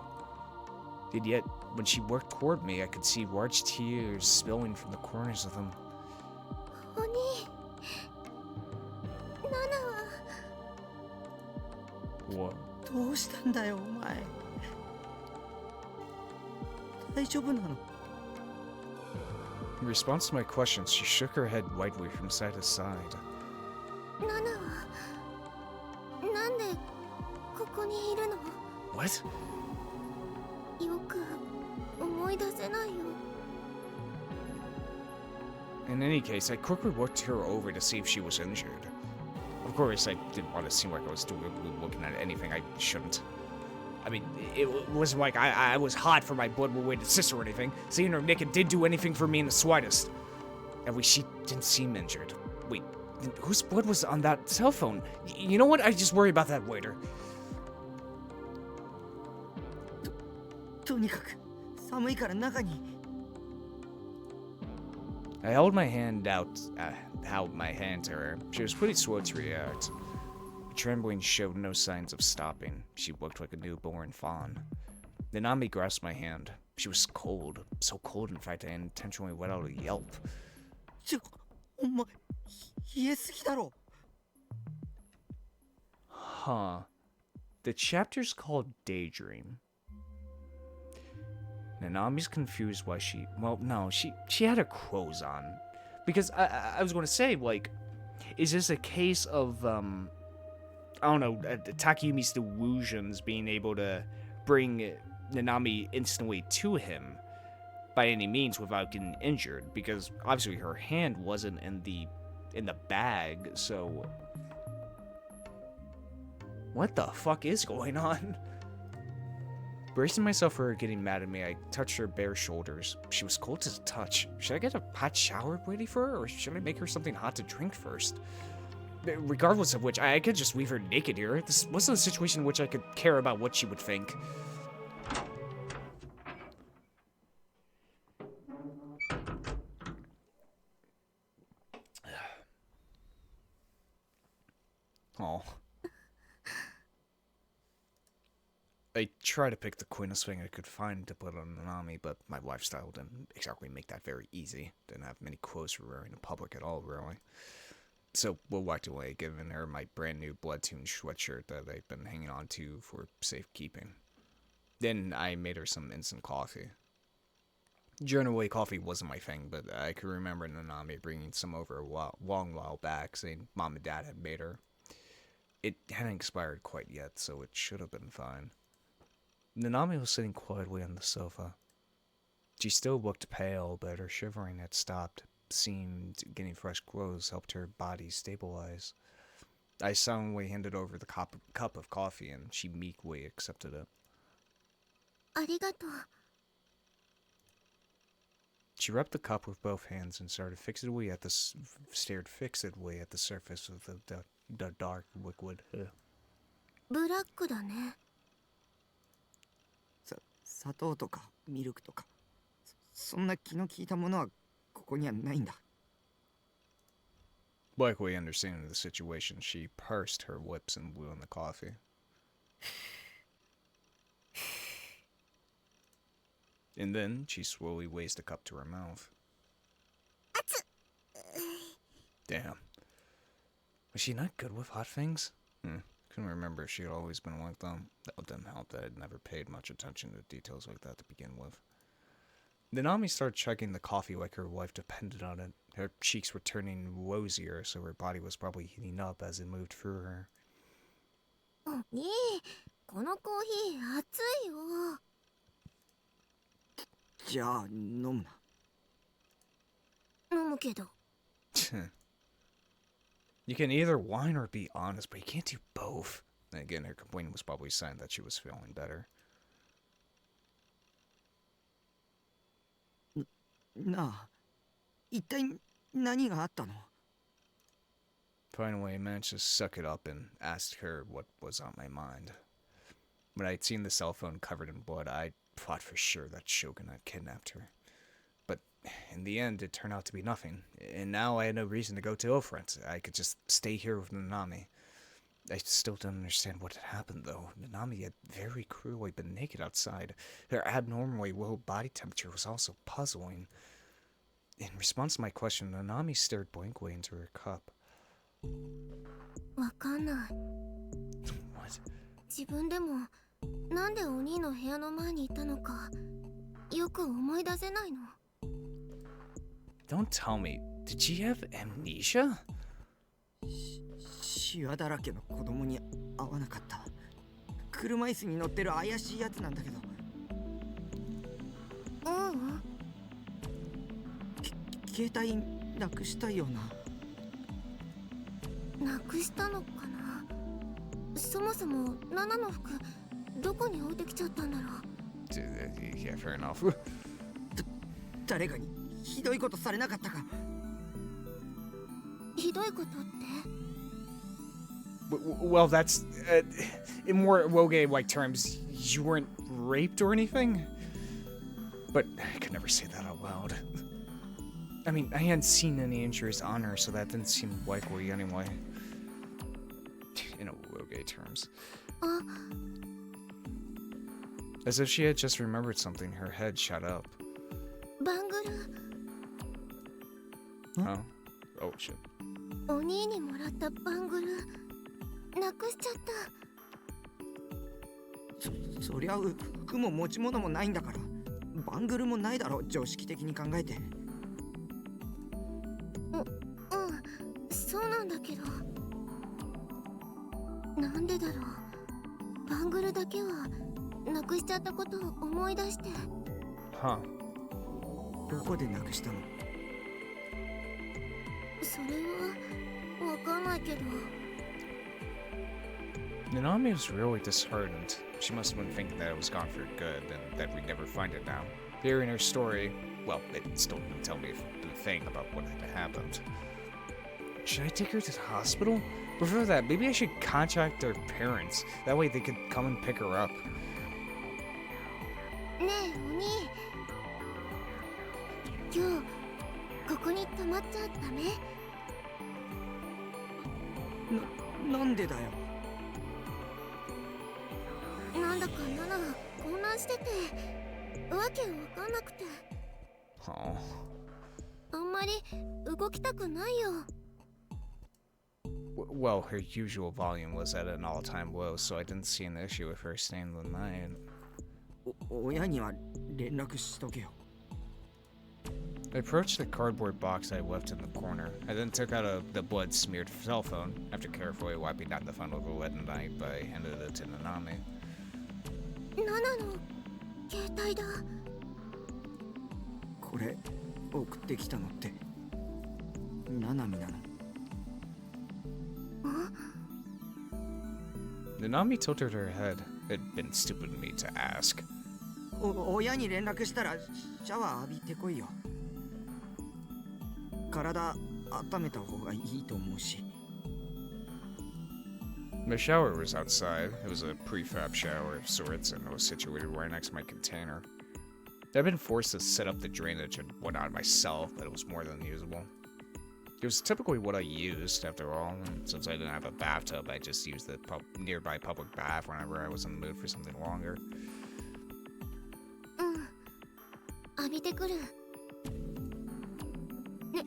And yet, when she worked toward me, I could see large tears spilling from the corners of them. お兄ナナは What? どうしたんだよお前大丈夫なの In response to my questions, she shook her head widely from side to side. ナナはなんでここにいるの What? よく思い出せないよ In any case, I quickly looked her over to see if she was injured. Of course, I didn't want to seem like I was deliberately looking at anything I shouldn't. I mean, it wasn't like I was hot for my blood-related sister or anything. Seeing her naked didn't do anything for me in the slightest. At least she didn't seem injured. Wait, whose blood was on that cell phone? You know what? I just worry about that later. とにかく寒いから中に I held my hand out to her. She was pretty slow to react. The trembling showed no signs of stopping. She looked like a newborn fawn. Nanami grasped my hand. She was cold. So cold, in fact, I intentionally let out a yelp. お前冷えすぎだろ Huh. The chapter's called Daydream. Nanami's confused why she... Well, no, she had her clothes on. Because I was going to say, like, is this a case of, I don't know, Takumi's delusions being able to bring Nanami instantly to him by any means without getting injured? Because obviously her hand wasn't in the bag, so... What the fuck is going on? Bracing myself for her getting mad at me, I touched her bare shoulders. She was cold to the touch. Should I get a hot shower ready for her, or should I make her something hot to drink first? Regardless of which, I could just leave her naked here. This wasn't a situation in which I could care about what she would think. Oh. I tried to pick the quickest thing I could find to put on Nanami, but my lifestyle didn't exactly make that very easy. Didn't have many clothes for wearing in public at all, really. So we walked away, giving her my brand new blood-tuned sweatshirt that I've been hanging on to for safekeeping. Then I made her some instant coffee. Generally, coffee wasn't my thing, but I could remember Nanami bringing some over a long while back, saying Mom and Dad had made her. It hadn't expired quite yet, so it should have been fine. Nanami was sitting quietly on the sofa. She still looked pale, but her shivering had stopped. Seemed getting fresh clothes helped her body stabilize. I silently handed over the cup of coffee, and she meekly accepted it. ありがとう。 She rubbed the cup with both hands and stared fixedly at the surface of the dark liquid. ブラックだね。砂糖とかミルクとか、そんな気の利いたものはここにはないんだ。Likely understanding the situation, she pursed her lips and blew in the coffee. And then she slowly raised the cup to her mouth. Damn. Was she not good with hot things? Couldn't remember if she had always been like them. That didn't help that I'd never paid much attention to details like that to begin with. Nanami started chugging the coffee like her life depended on it. Her cheeks were turning rosier, so her body was probably heating up as it moved through her. お兄、このコーヒー熱いよ。じゃあ飲むな。飲むけど。You can either whine or be honest, but you can't do both. And again, her complaint was probably a sign that she was feeling better. なあ、一体何があったの？ Finally, I managed to suck it up and asked her what was on my mind. When I'd seen the cell phone covered in blood, I thought for sure that Shogun had kidnapped her. But in the end, it turned out to be nothing, and now I had no reason to go to Ilfrent. I could just stay here with Nanami. I still don't understand what had happened, though. Nanami had very cruelly been naked outside. Her abnormally low body temperature was also puzzling. In response to my question, Nanami stared blankly into her cup. わかんない。 What? 自分でもなんでお兄の部屋の前にいたのかよく思い出せないの。 Don't tell me, did she have amnesia? シワだらけの子供に会わなかった。車椅子に乗ってる怪しいやつなんだけど。ううん。携帯なくしたような。なくしたのかな。そもそもナナの服どこに置いてきちゃったんだろう。 Yeah, fair enough. 誰かにひどいことされなかったか。ひどいことって？ Well, that's in more Rogue-like terms. You weren't raped or anything, but I could never say that out loud. I mean, I hadn't seen any injuries on her, so that didn't seem likely anyway. In Rogue terms. As if she had just remembered something, her head shot up. バングル。 Huh? Oh shit. お兄にもらったバングルなくしちゃった。そりゃ服も持ち物もないんだから、バングルもないだろう、常識的に考えて。そうなんだけど。なんでだろう。バングルだけはなくしちゃったことを思い出して。 Huh. どこでなくしたの？それはわかんないけど。Nanami was really disheartened. She must have been thinking that it was gone for good and that we'd never find it now. Hearing her story, well, it still didn't tell me a thing about what had happened. Should I take her to the hospital? Before that, maybe I should contact their parents. That way they could come and pick her up. ねえお兄、今日ここに泊まっちゃダメ？なんでだよ。なんだかナナが混乱しててわけわかんなくて Oh. あんまり動きたくないよ。 Well, her usual volume was at an all-time low, so I didn't see an issue with her staying the night. 親には連絡しとけよ。 I approached the cardboard box I left in the corner. I then took out the blood-smeared cell phone. After carefully wiping down the phone with a wet knife, I handed it to Nanami. ナナの携帯だ。これ送ってきたのってナナミなの？ Nanami tilted her head. It had been stupid of me to ask. 親に連絡したらシャワー浴びてこいよ。体温めた方がいいと思うし。 My shower was outside. It was a prefab shower of sorts, and it was situated right next to my container. I'd been forced to set up the drainage and whatnot myself, but it was more than usable. It was typically what I used, after all, and since I didn't have a bathtub, I just used the nearby public bath whenever I was in the mood for something longer. 浴びてくる。ね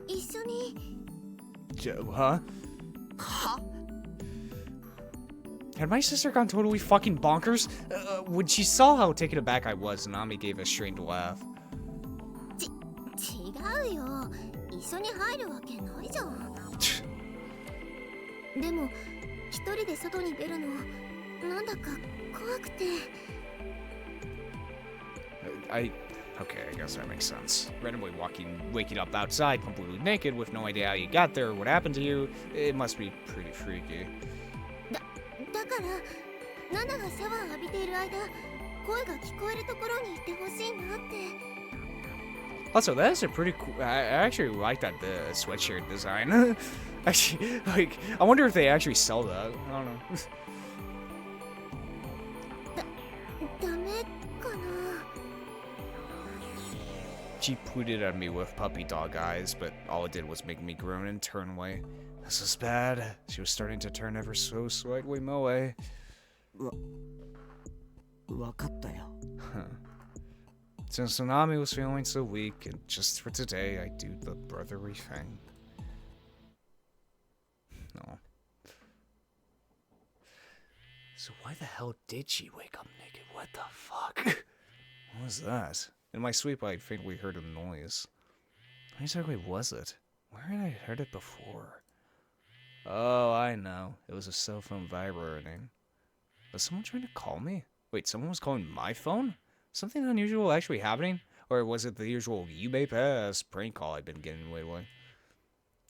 え一緒に。 Huh? Had my sister gone totally fucking bonkers? When she saw how taken aback I was, Nami gave a strained laugh. 違うよ。一緒に入るわけないじゃん。でも一人で外に出るのなんだか怖くて。Okay, I guess that makes sense. Randomly waking up outside completely naked with no idea how you got there or what happened to you, it must be pretty freaky. だからナナがシャワー浴びている間、声が聞こえるところにいてほしいなって。 Also, that is a pretty cool. I actually like that the sweatshirt design. Actually, like, I wonder if they actually sell that. I don't know. ダメかな。 She pointed at me with puppy dog eyes, but all it did was make me groan and turn away. This is bad. She was starting to turn ever so slightly my way. わかったよ。 Since Tsunami was feeling so weak, and just for today, I do the brotherly thing. No. So why the hell did she wake up naked? What the fuck? What was that? In my sleep, I faintly heard a noise. What exactly was it? Where had I heard it before? Oh, I know. It was a cell phone vibrating. Was someone trying to call me? Wait, someone was calling my phone? Something unusual actually happening? Or was it the usual you may pass prank call I've been getting lately?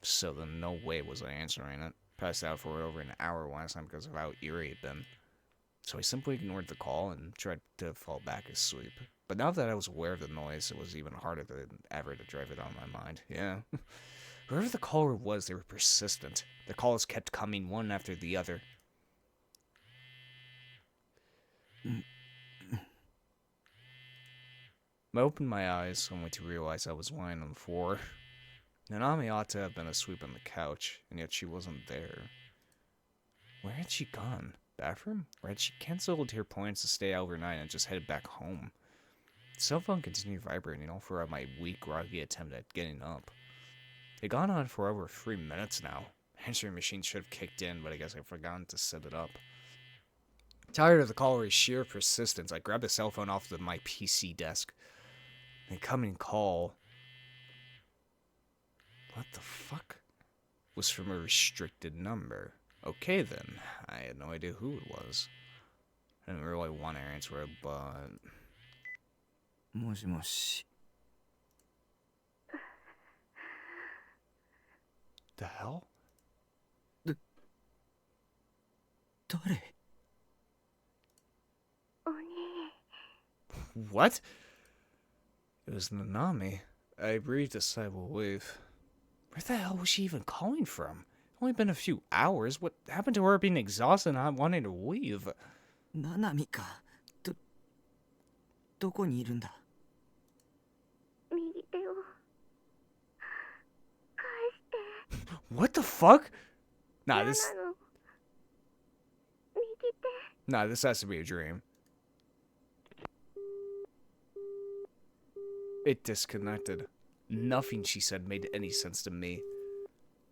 So then no way was I answering it. Passed out for over an hour last time because of how eerie it had been. So I simply ignored the call and tried to fall back asleep. But now that I was aware of the noise, it was even harder than ever to drive it on my mind. Yeah. Whoever the caller was, they were persistent. The calls kept coming one after the other. I opened my eyes, only to realize I was lying on the floor. Nanami ought to have been asleep on the couch, and yet she wasn't there. Where had she gone? Bathroom? Or had she cancelled her plans to stay overnight and just headed back home? The cell phone continued vibrating all throughout my weak, groggy attempt at getting up. It had gone on for over 3 minutes now. Answering machine should have kicked in, but I guess I'd forgotten to set it up. Tired of the caller's sheer persistence, I grabbed the cell phone off my PC desk. The incoming call... What the fuck? Was from a restricted number. Okay then, I had no idea who it was. I didn't really want to answer it, but... もしもし。 The hell? 誰 お兄 What? It was Nanami. I breathed a sigh of relief. Where the hell was she even calling from? Only been a few hours. What happened to her being exhausted and not wanting to leave? ナナミかどこにいるんだ右手を返して What the fuck? Nah, 嫌な this の右手 nah, this has to be a dream. It disconnected. Nothing she said made any sense to me.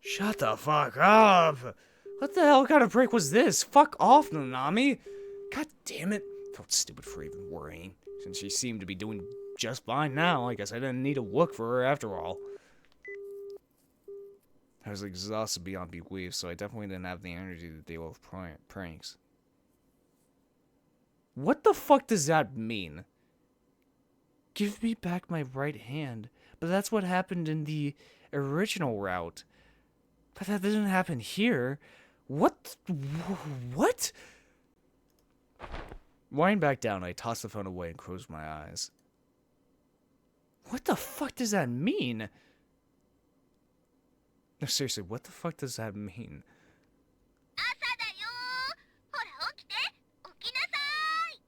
Shut the fuck up! What the hell kind of break was this? Fuck off, Nanami! God damn it. Felt stupid for even worrying. Since she seemed to be doing just fine now, I guess I didn't need to look for her after all. I was exhausted beyond belief, so I definitely didn't have the energy to deal with pranks. What the fuck does that mean? Give me back my right hand. But that's what happened in the original route. But that didn't happen here. What? What? Lying back down, I tossed the phone away and closed my eyes. What the fuck does that mean? No, seriously, what the fuck does that mean? 朝だよほら起きて起きなさい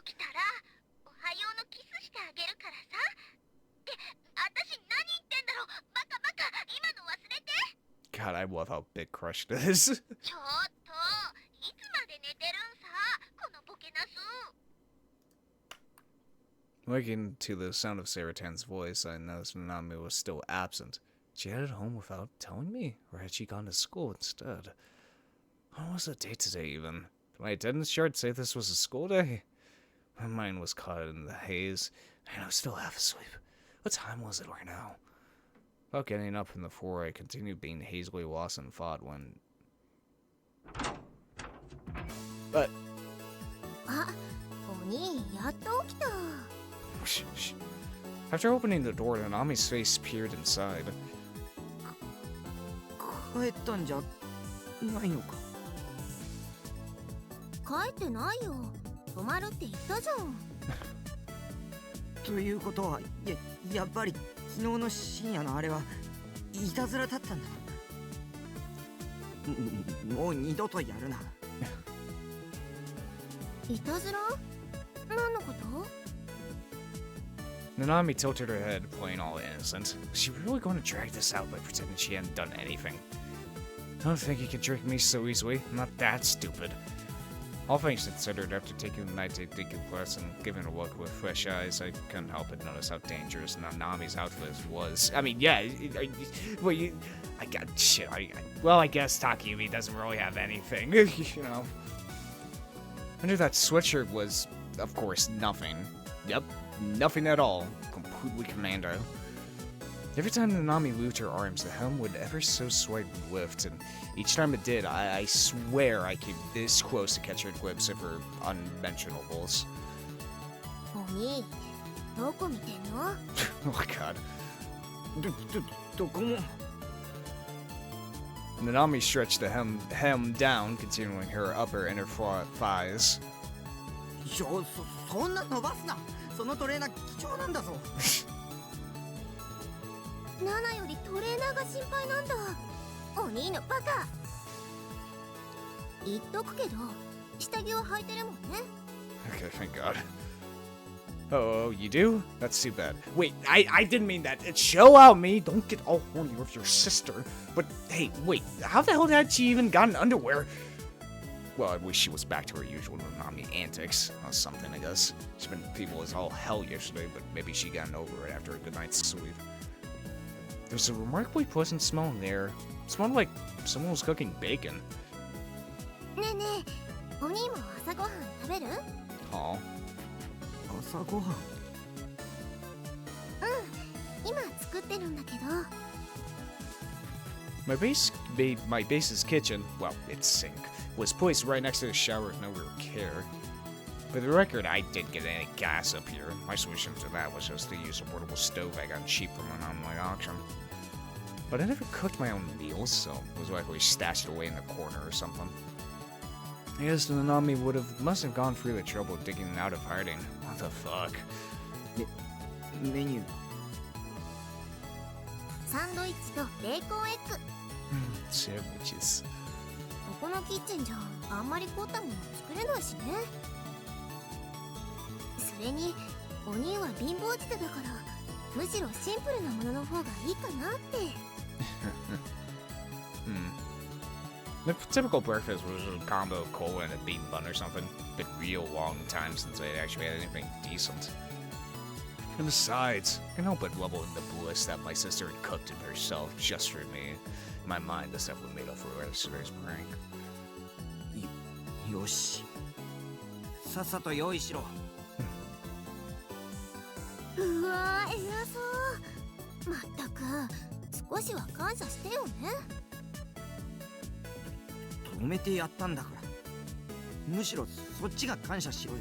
起きたらおはようのキスしてあげるからさって私何言ってんだろバカバカ今の忘れて God, I love how big Crush is. ちょっといつまで寝てるんさこのボケナス Waking to the sound of Saratan's voice, I noticed Nanami was still absent. She headed home without telling me, or had she gone to school instead? When was the date today, even? Did my attendance chart say this was a school day? My mind was caught in the haze, and I was still half asleep. What time was it right now? Without getting up from the floor, I continued being hazily lost in thought when... But... あ、お兄やっと起きた Shh. After opening the door, Nanami's face peered inside. 帰ったんじゃないのか帰ってないよ泊まるって言ったじゃんということはやっぱり昨日の深夜のあれはいたずらだったんだもう二度とやるないたずら何のこと Nanami tilted her head, playing all innocent. Was she really going to drag this out by pretending she hadn't done anything? I don't think you can trick me so easily. I'm not that stupid. All things considered, after taking the night to decompress and giving a look with fresh eyes, I couldn't help but notice how dangerous Nanami's outfit was. I mean, yeah, well, I got shit. Well, I guess Takumi doesn't really have anything, you know. Under that sweatshirt was, of course, nothing. Yep, nothing at all. Completely commando. Every time Nanami moved her arms, the helm would ever so slightly lift, and each time it did, I swear I came this close to catch a glimpse of her unmentionables. お兄どこ見てんの Oh my god. どこも Nanami stretched the hem down, continuing her upper inner thighs. そんな伸ばすなそのトレーナー貴重なんだぞナナよりトレーナーが心配なんだお兄のバカ言っとくけど下着は履いてるもんね Okay, thank god. Oh, you do? That's too bad. Wait, I didn't mean that. Chill out, me. Don't get all horny with your sister. But hey, wait, how the hell had she even gotten underwear? Well, I wish she was back to her usual Nanami antics. Or something, I guess. She's been people as all hell yesterday, but maybe she gotten over it after a good night's sleep. There's a remarkably pleasant smell in the air. It smelled like someone was cooking bacon. ねえねえお兄も朝ごはん食べる Aw. 朝ごはん今作ってるんだけど My base's kitchen, well, its sink, was placed right next to the shower with no real care. For the record, I didn't get any gas up here. My solution to that was just to use a portable stove I got cheap from an online auction. But I never cooked my own meals, so it was likely stashed away in the corner or something. I guess the Nanami must have gone through the trouble of digging out of hiding. What the fuck? メニューサンドイッチとベーコンエッグ。 Sandwiches. ここのキッチンじゃあんまり凝ったもの作れないしね。それにお兄は貧乏舌だからむしろシンプルなものの方がいいかなって。The typical breakfast was a combo of cola and a bean bun or something. Been real long time since I actually had anything decent. And besides, I can help but level in the bliss that my sister had cooked it herself just for me. In my mind, this definitely made up for yesterday's prank. よしさっさと用意しろ。うわー偉そう。まったく少しは感謝してよね。止めてやったんだからむしろそっちが感謝しろよ。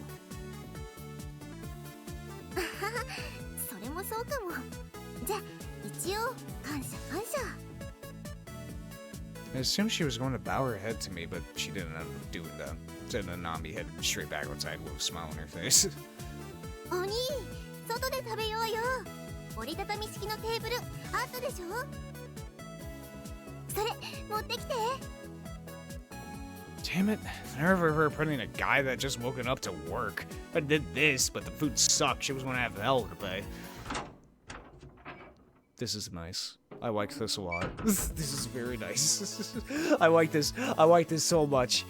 それもそうかも。じゃあ一応感謝感謝。 I assumed she was going to bow her head to me, but she didn't end up doing that. Instead, Nanami headed straight back outside with a smile on her face. お兄、外で食べようよ。折りたたみ式のテーブルあったでしょ。それ持ってきて。 Damn it, I never ever putting a guy that just woken up to work. I did this, but the food sucked. She was gonna have hell to pay. This is nice. I like this a lot. This is very nice. I like this so much.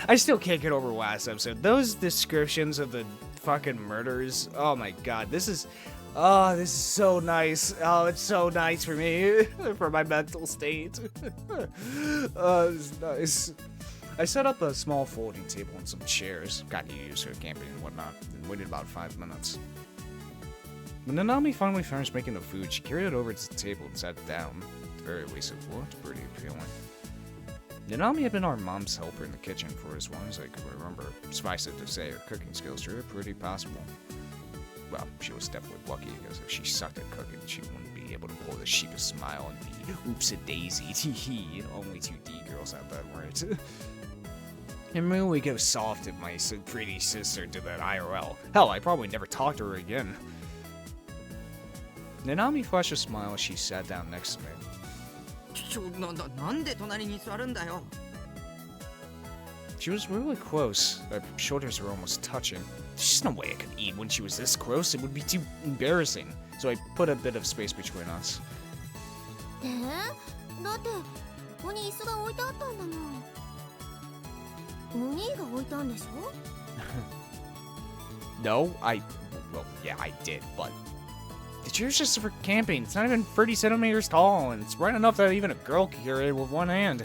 I still can't get over last episode. Those descriptions of the fucking murders. Oh my god, this is so nice. Oh, it's so nice for me, for my mental state. This is nice. I set up a small folding table and some chairs. Got used to camping and whatnot, and waited about 5 minutes. When Nanami finally finished making the food, she carried it over to the table and sat down. At the very least, it looked pretty appealing. Nanami had been our mom's helper in the kitchen for as long as I could remember. Suffice it to say, her cooking skills were pretty passable. Well, she was definitely lucky, because if she sucked at cooking, she wouldn't be able to pull the sheepish smile and be oops-a-daisy, tee-hee. Only 2D girls have that right. And really go soft if my pretty sister did that IRL. Hell, I probably never talked to her again. Nanami flashed a smile as she sat down next to me. なんで隣に座るんだよ。 She was really close. Our shoulders were almost touching. There's just no way I could eat when she was this close. It would be too embarrassing. So I put a bit of space between us. だってここに椅子が置いてあったんだもん。お兄が置いたんでしょ。 No, well, yeah, I did, but the chair's just for camping. It's not even 30 centimeters tall, and it's right enough that even a girl can carry it with one hand.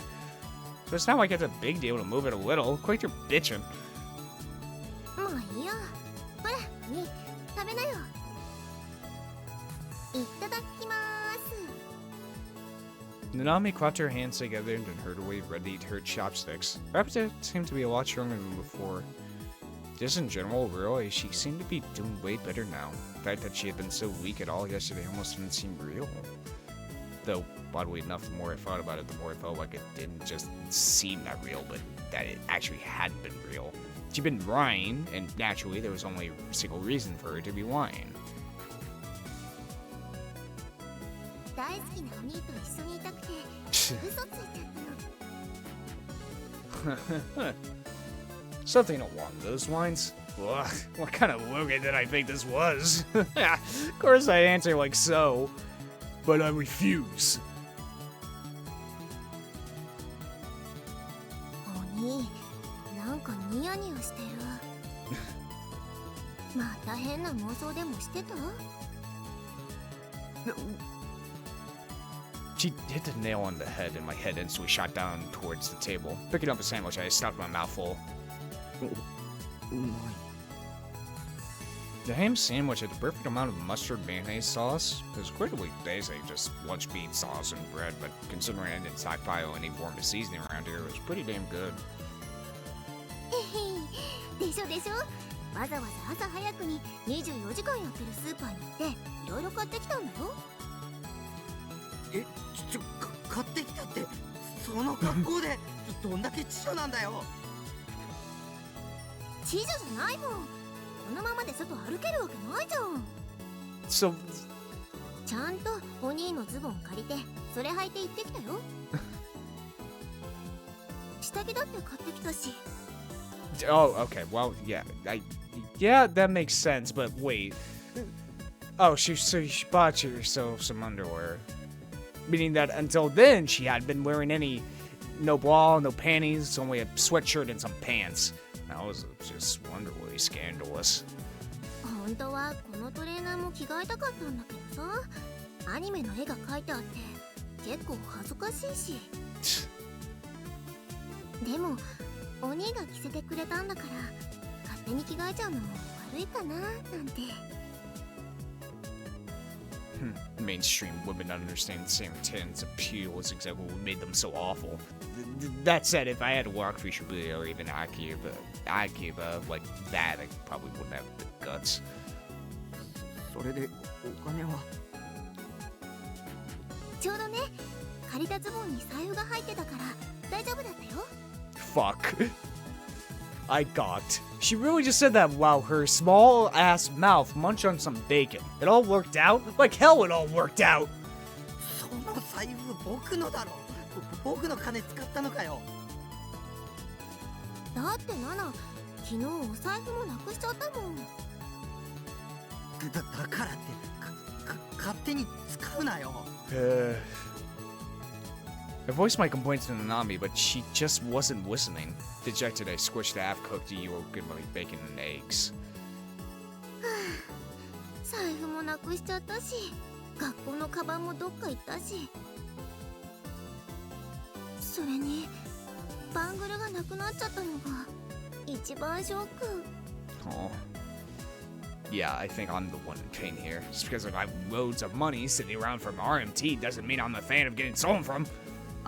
So it's not like it's a big deal to move it a little. Quite your bitchin'. もういいよ。ほら、兄、食べなよ。いただきまーす。 Nanami clapped her hands together and heard away ready to her chopsticks. Her appetite seemed to be a lot stronger than before. Just in general, really, she seemed to be doing way better now. The fact that she had been so weak at all yesterday almost didn't seem real. Though, oddly enough, the more I thought about it, the more I felt like it didn't just seem that real, but that it actually had been real. She'd been lying, and naturally, there was only a single reason for her to be lying. 大好きなお兄と一緒にいたくて嘘ついちゃったの。 Something along those lines. Ugh, what kind of Logan did I think this was? Of course I answer like so. But I refuse. お兄、なんかニヤニヤしてる。また変な妄想でもしてた？ She hit the nail on the head, and my head instantly shot down towards the table. Picking up a sandwich, I stuffed my mouth full. うまい。 The ham sandwich had the perfect amount of mustard mayonnaise sauce. It was incredibly basic, just lunch meat, sauce, and bread, but considering I didn't stockpile any form of seasoning around here, it was pretty damn good. でしょでしょ。わざわざ朝早くに24時間やってるスーパーに行っていろいろ買ってきたんだよ。買ってきたってその格好でどんだけ知女なんだよ。知女じゃないもん。このままで外歩けるわけないじゃん。 So ちゃんとお兄のズボン借りてそれ履いて行ってきたよ。下着だって買ってきたし。 oh, okay. Well, yeah, that makes sense. But wait. Oh, so she bought herself some underwear, meaning that until then she hadn't been wearing no bra, no panties, only a sweatshirt and some pants. That was just wonderfully scandalous. 本当はこのトレーナーも着替えたかったんだけどさ、アニメの絵が描いてあって結構恥ずかしいし。でもお兄が着せてくれたんだから勝手に着替えちゃうのも悪いかななんて。Mainstream women understand Samaritan's appeal is exactly what made them so awful. That said, if I had to walk for Shibuya or even Akiba like that, I probably wouldn't have the guts. それでお金は。ちょうどね、借りたズボンに財布が入ってたから大丈夫だったよ。 Fuck. I got. She really just said that while her small ass mouth munched on some bacon. It all worked out? Like hell it all worked out! その財布僕のだろ。僕の金使ったのかよ。だってナナ、昨日お財布もなくしちゃったもん。だからって勝手に使うなよ。I voiced my complaints to Nanami, but she just wasn't listening. Dejected, I squished the half-cooked yolk in my bacon and eggs. 財布もなくしちゃったし、学校のカバンもどっか行ったし。それにバングルがなくなっちゃったのが一番ショック。 Oh. Yeah, I think I'm the one in pain here. Just because I have loads of money sitting around from RMT doesn't mean I'm a fan of getting stolen from.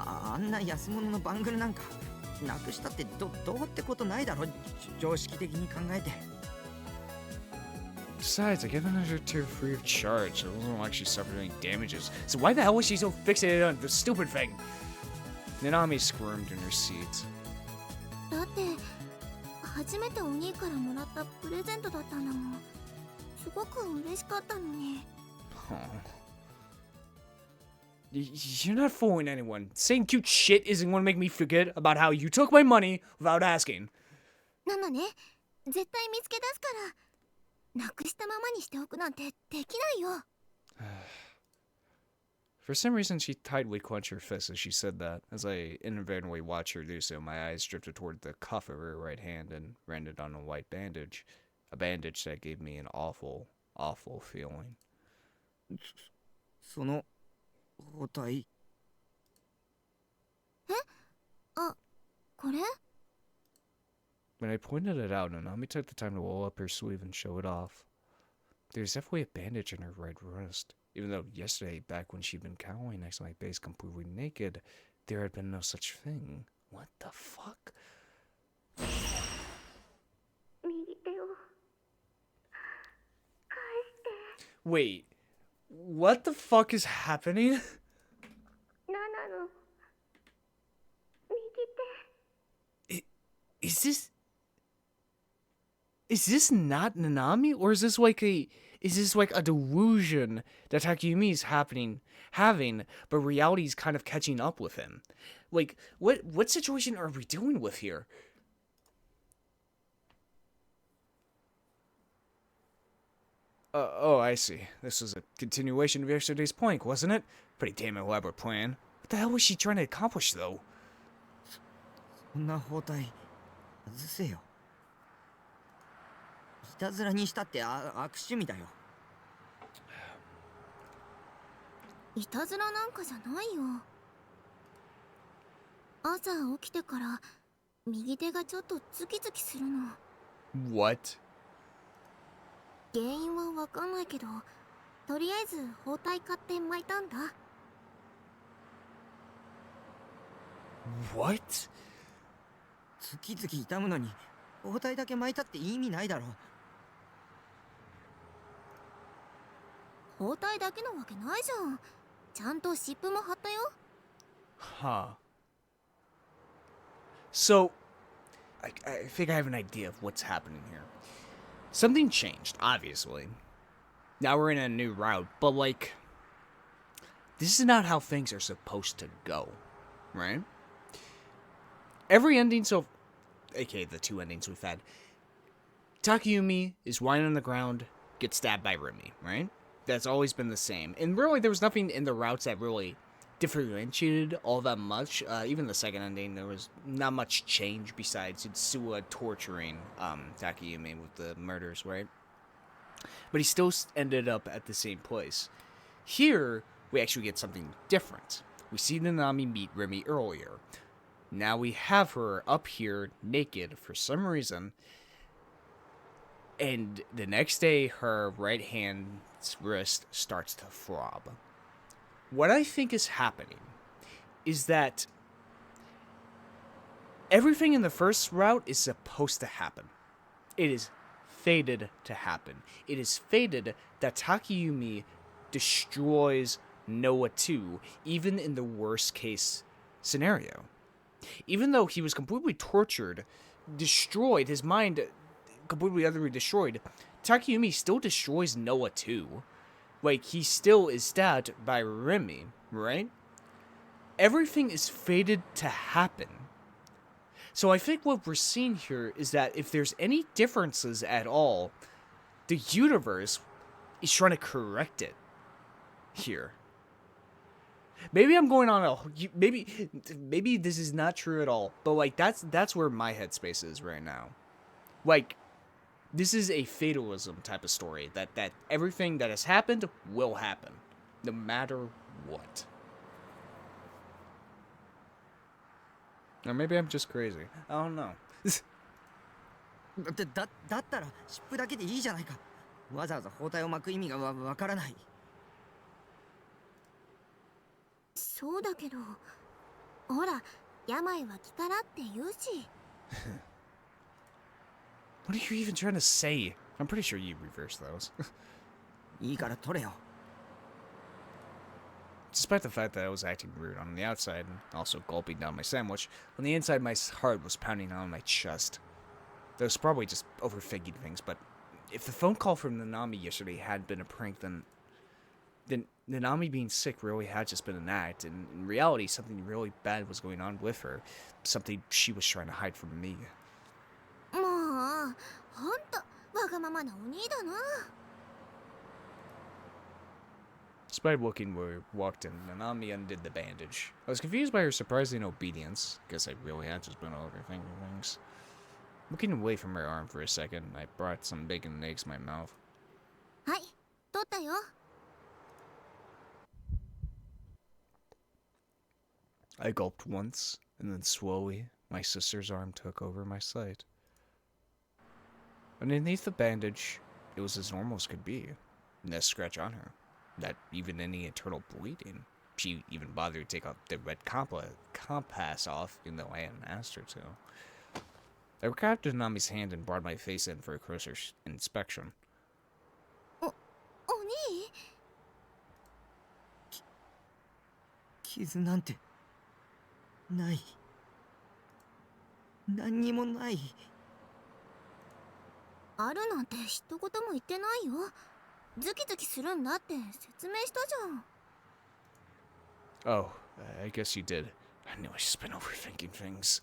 あんな安物のバングルなんかなくしたってどうってことないだろ。常識的に考えて。 Besides, I gave her to free of charge. It wasn't like she suffered any damages. So why the hell was she so fixated on the stupid thing? Nanami squirmed in her seat. だって初めてお兄からもらったプレゼントだったんだもん。すごく嬉しかったのに。 Oh. You're not fooling anyone. Saying cute shit isn't gonna make me forget about how you took my money without asking. ナナね、絶対見つけ出すから。なくしたままにしておくなんてできないよ。For some reason, she tightly clenched her fist as she said that. As I inadvertently watched her do so, my eyes drifted toward the cuff of her right hand and landed on a white bandage. A bandage that gave me an awful, awful feeling. その包帯。え？あ、これ？ When I pointed it out, Nanami took the time to roll up her sleeve and show it off. There's definitely a bandage in her right wrist. Even though yesterday, back when she'd been cowering next to my base completely naked, there had been no such thing. What the fuck? 右手を返して。 Wait, what the fuck is happening? ナナの右手。 Is this not Nanami, or is this like a delusion that Takumi's having, but reality's kind of catching up with him? Like, what situation are we dealing with here? Oh, I see. This was a continuation of yesterday's plank, wasn't it? Pretty damn elaborate plan. What the hell was she trying to accomplish, though? そんな包帯外せよ。いたずらにしたって悪趣味だよ。いたずらなんかじゃないよ。朝起きてから右手がちょっとズキズキするの。 What? 原因はわかんないけど、とりあえず包帯買って巻いたんだ。 What? ズキズキ痛むのに包帯だけ巻いたって意味ないだろ。包帯だけなわけないじゃん。ちゃんと湿布も貼ったよ。 Huh. So, I think I have an idea of what's happening here. Something changed, obviously. Now we're in a new route, but like, this is not how things are supposed to go, right? Every ending, so, aka the two endings we've had, Takumi is lying on the ground, gets stabbed by Remy, right? That's always been the same. And really, there was nothing in the routes that really differentiated all that much. Even the second ending, there was not much change besides Suwa torturing Takumi with the murders, right? But he still ended up at the same place. Here, we actually get something different. We see Nanami meet Remy earlier. Now we have her up here naked for some reason. And the next day, her right hand's wrist starts to throb. What I think is happening is that everything in the first route is supposed to happen. It is fated to happen. It is fated that Takumi destroys Noah 2, even in the worst case scenario. Even though he was completely tortured, destroyed, his mind completely utterly destroyed, Takumi still destroys Noah 2. Like, he still is stabbed by Remy, right? Everything is fated to happen. So I think what we're seeing here is that if there's any differences at all, the universe is trying to correct it here. Maybe I'm going on a maybe this is not true at all, but like that's where my headspace is right now. Like, this is a fatalism type of story that everything that has happened will happen, no matter what. Or maybe I'm just crazy. I don't know. だったら湿布だけでいいじゃないか。わざわざ包帯を巻く意味がわからない。そうだけど、ほら、病は気からって言うし。What are you even trying to say? I'm pretty sure you reversed those. いいから取れよ。 Despite the fact that I was acting rude on the outside and also gulping down my sandwich, on the inside my heart was pounding on my chest. That was probably just overthinking things, but if the phone call from Nanami yesterday had been a prank, then Nanami being sick really had just been an act, and in reality something really bad was going on with her, something she was trying to hide from me. もう、ほんとわがままなお兄だな。Despite looking where we walked in, Nanami undid the bandage. I was confused by her surprising obedience. Guess I really had just been overthinking things. Looking away from her arm for a second, I brought some bacon and eggs in my mouth. はい、取ったよ。I gulped once, and then slowly, my sister's arm took over my sight. Underneath the bandage, it was as normal as could be. No scratch on her. Not even any internal bleeding. She even bothered to take off the red compass off, even though I hadn't asked her to. I grabbed Nanami's hand and brought my face in for a closer inspection. お兄？傷なんてない。何にもない。あるなんて一言も言ってないよ。ズキズキするんだって説明したじゃん。 Oh, I guess you did. I knew I just been overthinking things.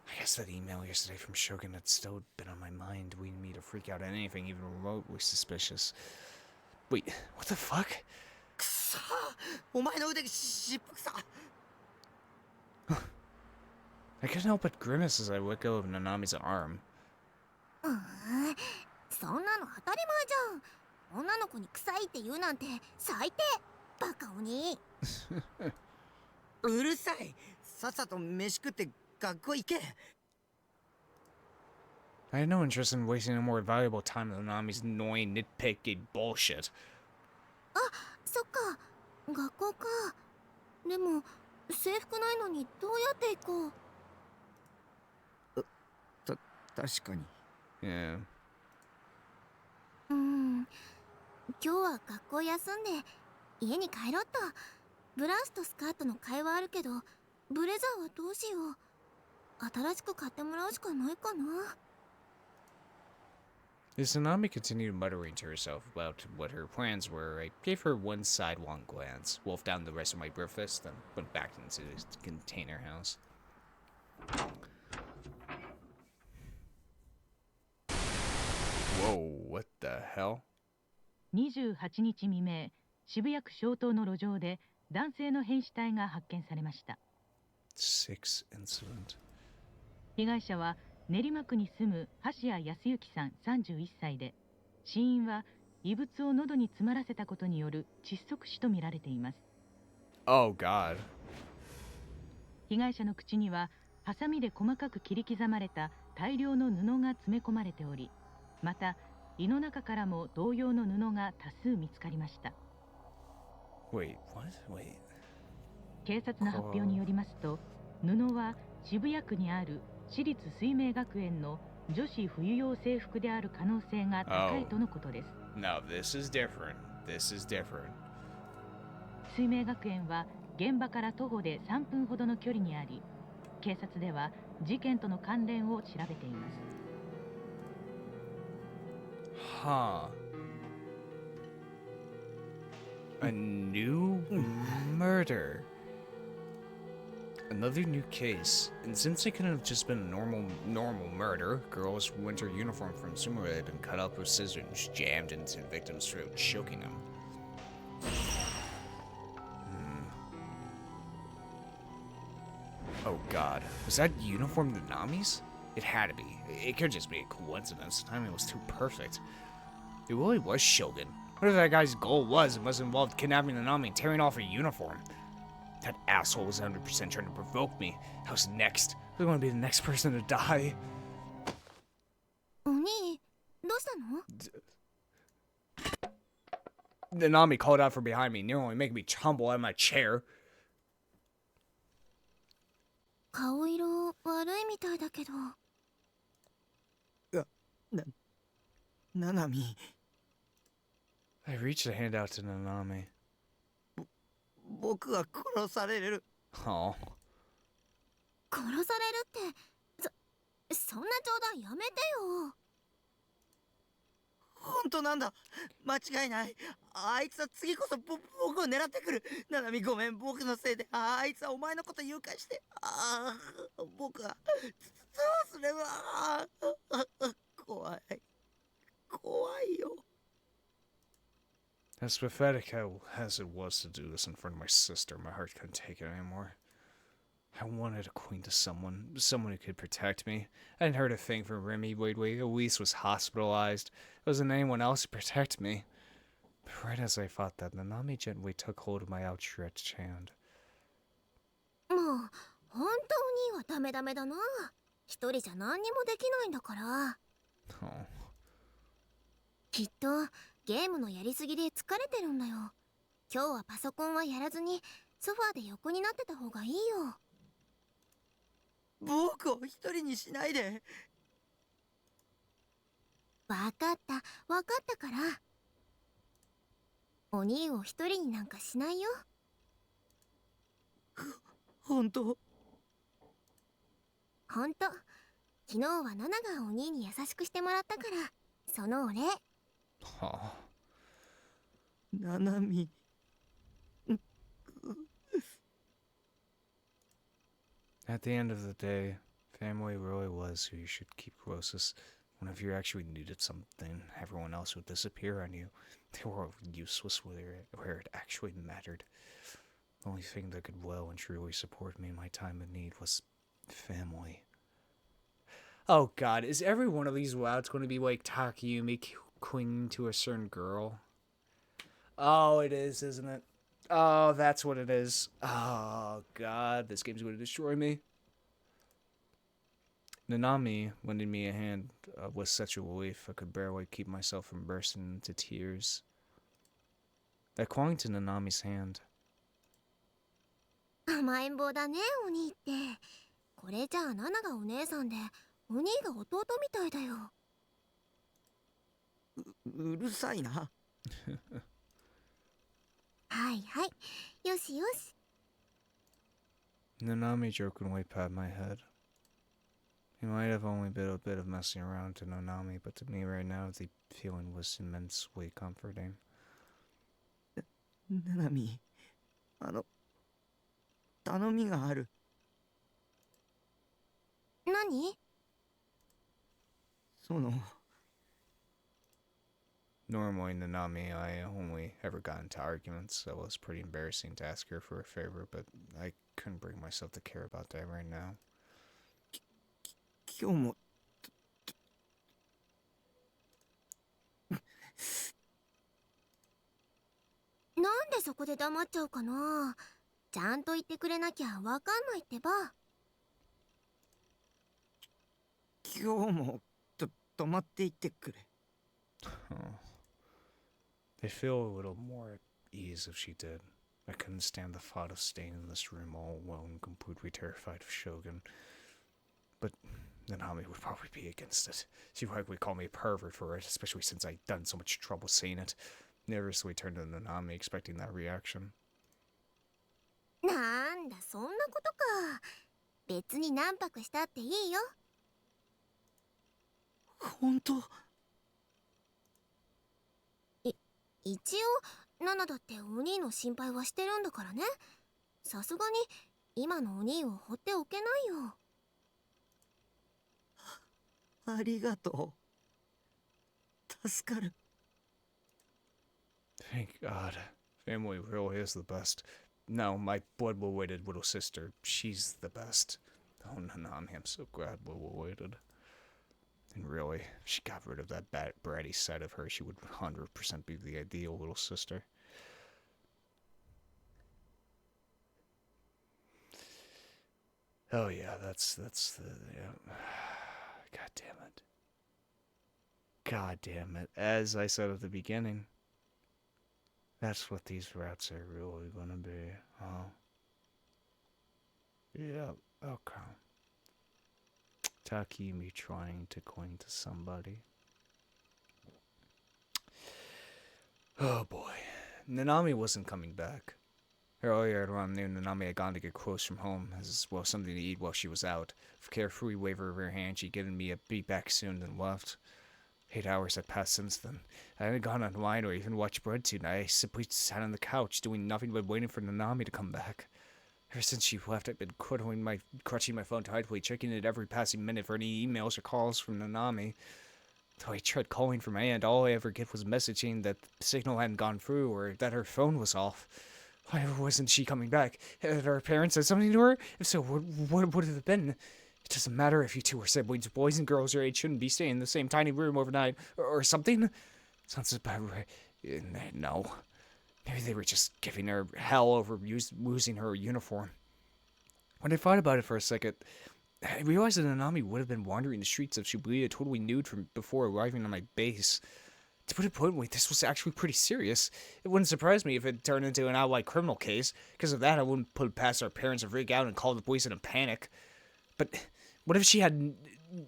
I guess that email yesterday from Shogun had still been on my mind, leading me to freak out at anything even remotely suspicious. Wait, what the fuck? くそー、お前の腕湿布さ。I couldn't help but grimace as I let go of Nanami's arm. そんなの当たり前じゃん。女の子に臭いって言うなんて最低。バカ鬼。うるさい。さっさと飯食って学校行け。I had no interest in wasting a more valuable time than Nanami's annoying nitpicking bullshit. あ、そっか。学校か。でも制服ないのにどうやって行こう。確かに。Yeah. 今日は学校休んで家に帰ろっと。ブラウスとスカートの会話あるけどブレザーはどうしよう。新しく買ってもらうしかないかな。 As Nanami continued muttering to herself about what her plans were, I gave her one sidelong glance, wolfed down the rest of my breakfast, then went back into the container house. Whoa, what the hell? 28日未明、渋谷区小東の路上で男性の変死体が発見されました。Six incident. 被害者は練馬区に住む橋谷康之さん31歳で、死因は異物を喉に詰まらせたことによる窒息死とみられています。Oh god. 被害者の口にはハサミで細かく切り刻まれた大量の布が詰め込まれており、また胃の中からも同様の布が多数見つかりました。 Wait, what? Wait. 警察の発表によりますと、布は渋谷区にある私立水明学園の女子冬用制服である可能性が高いとのことです。No, this is different. This is different. 水明学園は現場から徒歩で3分ほどの距離にあり、警察では事件との関連を調べています。 Huh. A new murder. Another new case. And since it couldn't have just been a normal murder, girl's winter uniform from sumo had been cut up with scissors, jammed into the victim's throat, choking him. Oh god. Was that uniform Nanami's? It had to be. It could just be a coincidence. The timing was too perfect. It really was Shogun. Whatever that guy's goal was, it must have involved kidnapping Nanami and tearing off her uniform. That asshole was 100% trying to provoke me. I was next. I was going to be the next person to die. お兄、どうしたの？ Nanami called out from behind me, nearly making me tumble out of my chair. 顔色悪いみたいだけど。ナナミ、 I reached a hand out to Nanami. 僕は殺される。 Oh. 殺されるってそんな冗談やめてよ。本当なんだ。間違いない。あいつは次こそ僕を狙ってくる。ナナミごめん、僕のせいであいつはお前のこと誘拐して。僕はどうすれば。怖いよ。 As pathetic as it was to do this in front of my sister, my heart couldn't take it anymore. I wanted a queen to someone who could protect me. I hadn't heard a thing from Remy Waidway. Elise was hospitalized. There wasn't anyone else to protect me. But right as I thought that, Nanami gently took hold of my outstretched hand. もう本当にはダメだな。一人じゃ何にもできないんだから。Oh. きっとゲームのやりすぎで疲れてるんだよ。今日はパソコンはやらずにソファーで横になってた方がいいよ。僕を一人にしないで。わかったから。お兄を一人になんかしないよ。本当。昨日はナナがお兄に優しくしてもらったから、そのお礼。Oh. ナナミ。 At the end of the day, family really was who you should keep closest. Whenever you actually needed something, everyone else would disappear on you. They were useless where it actually mattered. The only thing that could well and truly support me in my time of need was family. Oh god, is every one of these WoWs going to be like Takumi clinging to a certain girl? Oh, it is, isn't it? Oh, that's what it is. Oh, God. This game's going to destroy me. Nanami lending me a hand was such a relief I could barely keep myself from bursting into tears. I clung to Nanami's hand. 甘えん坊だね、お兄って。これじゃあナナがお姉さんで、お兄が弟みたいだよ。うるさいな。はいはい、よしよし。 Nanami jokingly patted my head. He might have only been a bit of messing around to Nanami, but to me right now, the feeling was immensely comforting. ななみ、頼みがある。何？ その、 Normally, Nanami, I only ever got into arguments, so it was pretty embarrassing to ask her for a favor, but I couldn't bring myself to care about that right now. 今日も、なんでそこで黙っちゃうかな。ちゃんと言ってくれなきゃわかんないってば。今日も、泊まっていってくれ。They'd feel a little more at ease if she did. I couldn't stand the thought of staying in this room all alone, completely terrified of Shogun. But Nanami would probably be against it. She'd likely call me a pervert for it, especially since I'd done so much trouble saying it. Nervously turned to Nanami, expecting that reaction. なんだそんなことか。別に何泊したっていいよ。本当？一応ナナだってお兄の心配はしてるんだからね。さすがに今のお兄を放っておけないよ。ありがとう。助かる。Thank God. Family really is the best. No, my blood-related little sister, she's the best. Oh, Nanami, I'm so glad blood-related. And really, if she got rid of that bratty side of her, she would 100% be the ideal little sister. Oh yeah, that's the, yeah. God damn it. God damn it. As I said at the beginning, that's what these rats are really gonna be, huh? Yeah, okay. Takumi trying to cling to somebody. Oh boy. Nanami wasn't coming back. Earlier around noon, Nanami had gone to get clothes from home, as well as something to eat while she was out. With a carefree wave of her hand, she'd given me a beat back soon and left. 8 hours had passed since then. I hadn't gone online or even watched BreadTube. I simply sat on the couch, doing nothing but waiting for Nanami to come back. Ever since she left, I've been crutching my phone tightly, checking it every passing minute for any emails or calls from Nanami. Though I tried calling from my aunt, all I ever get was messaging that the signal hadn't gone through or that her phone was off. Why wasn't she coming back? Had her parents said something to her? If so, what would it have been? It doesn't matter if you two are siblings. Boys and girls your age shouldn't be staying in the same tiny room overnight, or something. Sounds about right. No. Maybe they were just giving her hell over losing her uniform. When I thought about it for a second, I realized that Nanami would have been wandering the streets of Shibuya totally nude from before arriving on my base. To put it bluntly, this was actually pretty serious. It wouldn't surprise me if it turned into an outright criminal case. Because of that, I wouldn't put it past our parents to freak out and call the police in a panic. But what if she had...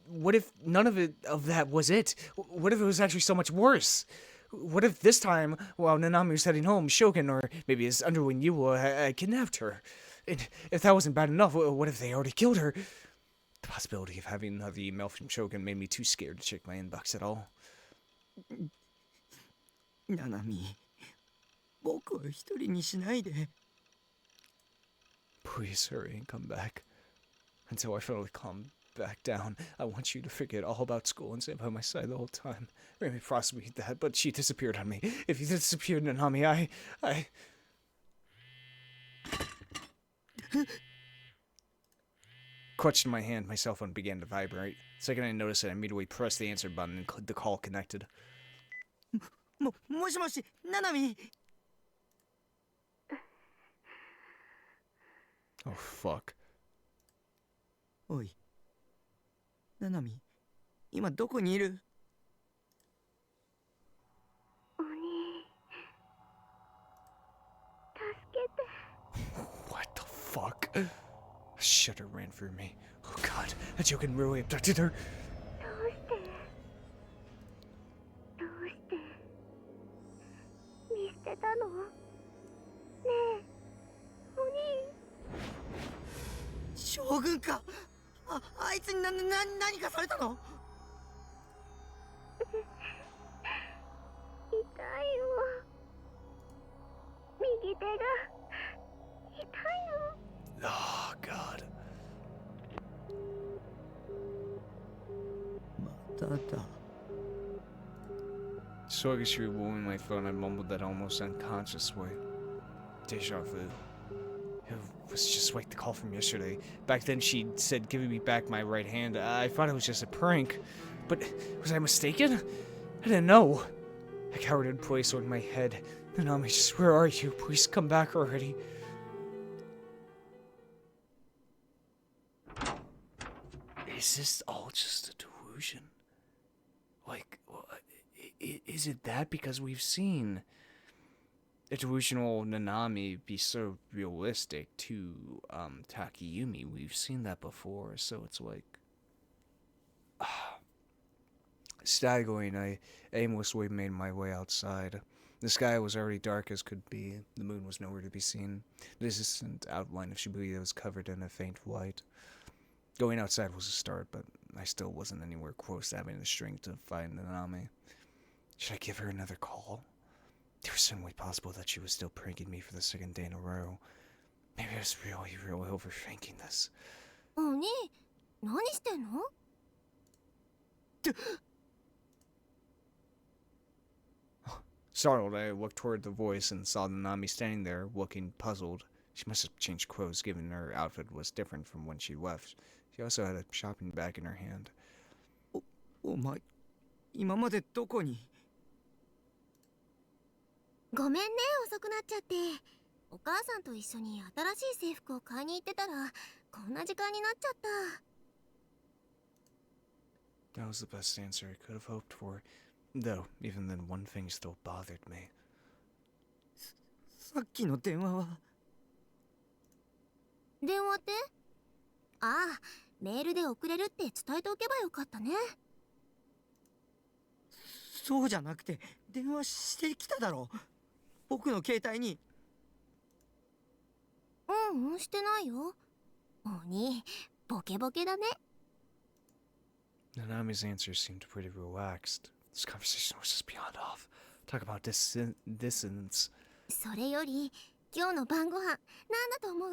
What if none of that was it? What if it was actually so much worse? What if this time, while Nanami was heading home, Shogun, or maybe his underling Yuo, had kidnapped her? And if that wasn't bad enough, what if they already killed her? The possibility of having another email from Shogun made me too scared to check my inbox at all. ナナミ、僕を一人にしないで。Please hurry and come back. Until I finally calm back down, I want you to forget all about school and stay by my side the whole time. Maybe possibly that, but she disappeared on me. If you disappeared, Nanami, I... Clutched in my hand, my cell phone began to vibrate. The second I noticed it, I immediately pressed the answer button and the call connected. もしもし、ナナミ。Oh, fuck. おい、ナナミ、今どこにいる？お兄、助けて。What the fuck? A shudder ran through me. Oh god, a Joken really abducted her. どうして見捨てたの？ねえ、お兄。将軍か。あいつに何かされたの？痛いよ。右手が痛いの。 Oh, God. まただ。 Sluggishly moving my phone, I mumbled that almost unconscious way. Deja vu. It was just like the call from yesterday. Back then she said giving me back my right hand. I thought it was just a prank. But was I mistaken? I didn't know. I cowered in place on my head. Nanami, just where are you? Please come back already. Is this all just a delusion? Like, is it that? Because we've seen a delusional Nanami be so realistic to Takayumi. We've seen that before, so it's like staggering. I aimlessly made my way outside. The sky was already dark as could be. The moon was nowhere to be seen. The distant outline of Shibuya was covered in a faint light. Going outside was a start, but I still wasn't anywhere close to having the strength to find Nanami. Should I give her another call? It was certainly possible that she was still pranking me for the second day in a row. Maybe I was really overthinking this. お兄、何してんの？ Startled, I looked toward the voice and saw Nanami standing there, looking puzzled. She must have changed clothes, given her outfit was different from when she left. She also had a shopping bag in her hand. お前、今までどこに？ごめんね、遅くなっちゃって。お母さんと一緒に新しい制服を買いに行ってたら、こんな時間になっちゃった。 That was the best answer I could have hoped for. Though, even then, one thing still bothered me. さっきの電話は？電話って？ああ、メールで送れるって伝えておけばよかったね。そうじゃなくて、電話してきただろ。僕の携帯に。してないよ。お兄、ボケボケだね。 Nanami's answer seemed pretty relaxed. This conversation was just beyond off. Talk about dissonance. それより、今日の晩ご飯、なんだと思う？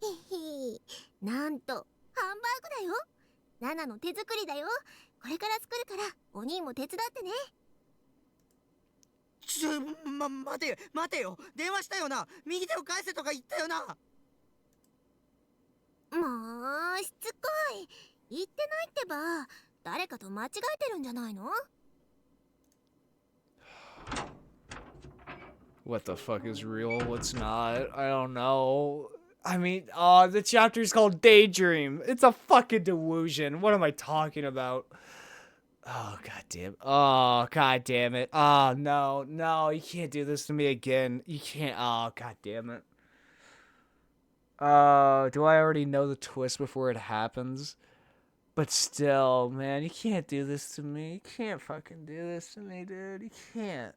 ひひ、なんと、ハンバーグだよ。ナナの手作りだよ。これから作るから、お兄も手伝ってね。待てよ。電話したよな。右手を返せとか言ったよな。もう、しつこい。言ってないってば。誰かと間違えてるんじゃないの？ What the fuck is real? What's not? I don't know. I mean, the chapter is called Daydream. It's a fucking delusion. What am I talking about? Oh, goddamn. Oh, goddamn it. Oh, no, you can't do this to me again. You can't. Oh, goddamn it. Do I already know the twist before it happens? But still, man, you can't do this to me. You can't fucking do this to me, dude. You can't.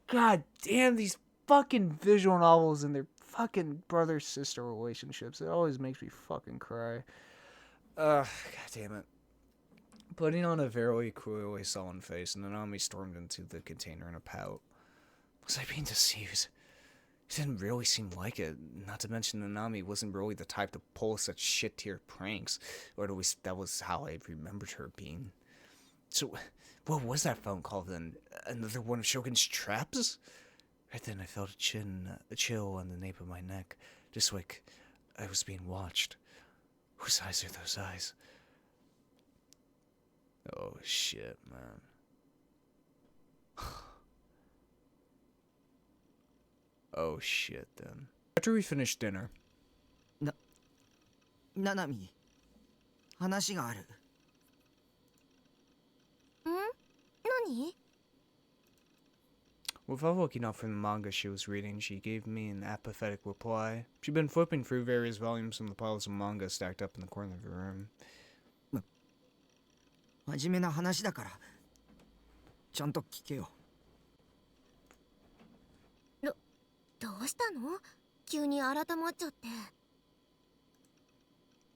God damn, these fucking visual novels and their fucking brother-sister relationships. It always makes me fucking cry. God damn it. Putting on a very clearly sullen face, Nanami stormed into the container in a pout. Was I being deceived? It didn't really seem like it. Not to mention Nanami wasn't really the type to pull such shit-tier pranks. Or at least that was how I remembered her being. So, what was that phone call then? Another one of Shogun's traps? Right then I felt a chill on the nape of my neck. Just like I was being watched. Whose eyes are those eyes? Oh shit, man. Oh shit, then. After we finished dinner. ナナミ、話がある。何？ Without looking up from the manga she was reading, she gave me an apathetic reply. She'd been flipping through various volumes from the piles of manga stacked up in the corner of her room. 真面目な話だから、ちゃんと聞けよ。どうしたの？急に改まっちゃって。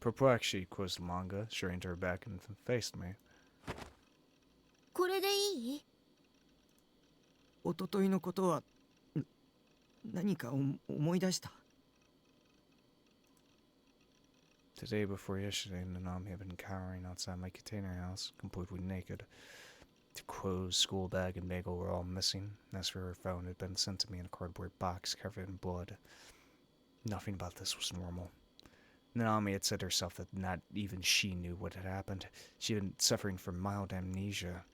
Perplexed, she closed the manga, straightened her back, and faced me. これでいい？一昨日のことは何か思い出した。 The day before yesterday, Nanami had been cowering outside my container house, completely naked. The clothes, school bag, and bagel were all missing. As for her phone, it had been sent to me in a cardboard box covered in blood. Nothing about this was normal. Nanami had said herself that not even she knew what had happened. She had been suffering from mild amnesia.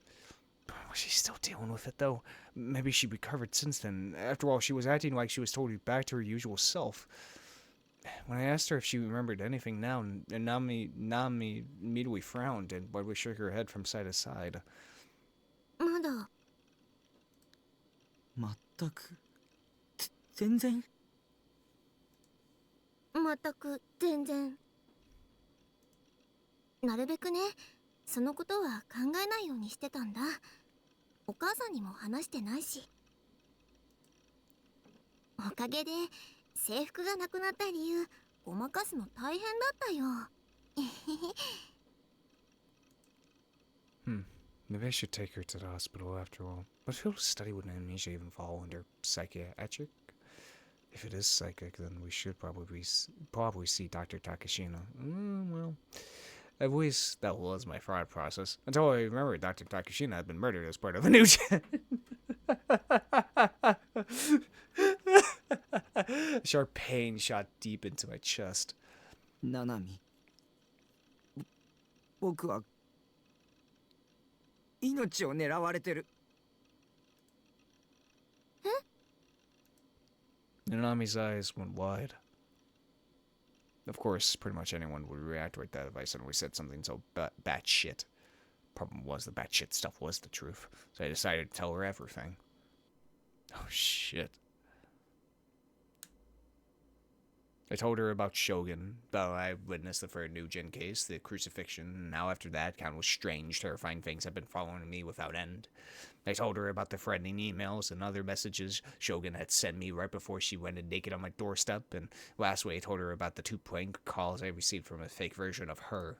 Was she still dealing with it, though? Maybe she recovered since then. After all, she was acting like she was totally back to her usual self. When I asked her if she remembered anything now, Nami immediately frowned and widely shook her head from side to side. まだ。全く全然。全く全然。なるべくね、そのことは考えないようにしてたんだ。お母さんにも話してないし。おかげで制服がなくなった理由ごまかすの大変だったよ。Maybe I should take her to the hospital after all. What field of study would amnesia even fall under? Psychiatric? If it is psychic, then we should probably see Dr. Takashina. Well, at least that was my thought process. Until I remembered Dr. Takashina had been murdered as part of a new gen. Sharp pain shot deep into my chest. ナナミ、僕は命を狙われてる。 Nanami's eyes went wide. Of course, pretty much anyone would react like that if I suddenly said something so batshit. Problem was, the batshit stuff was the truth, so I decided to tell her everything. Oh shit. I told her about Shogun, about I witnessed the third new gen case, the crucifixion, and now after that, countless strange, terrifying things have been following me without end. I told her about the threatening emails and other messages Shogun had sent me right before she went in naked on my doorstep, and lastly I told her about the 2 prank calls I received from a fake version of her.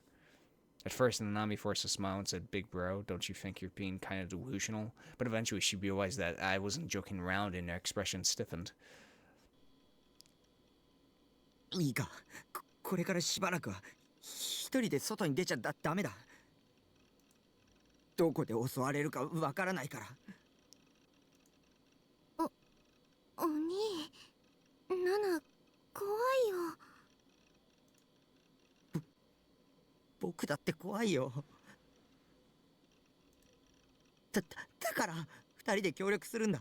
At first, Nanami forced a smile and said, "Big bro, don't you think you're being kind of delusional?" But eventually she realized that I wasn't joking around and her expression stiffened. いいか、これからしばらくは一人で外に出ちゃダメだ。どこで襲われるかわからないから。お兄、ナナ怖いよ。僕だって怖いよ。だから二人で協力するんだ。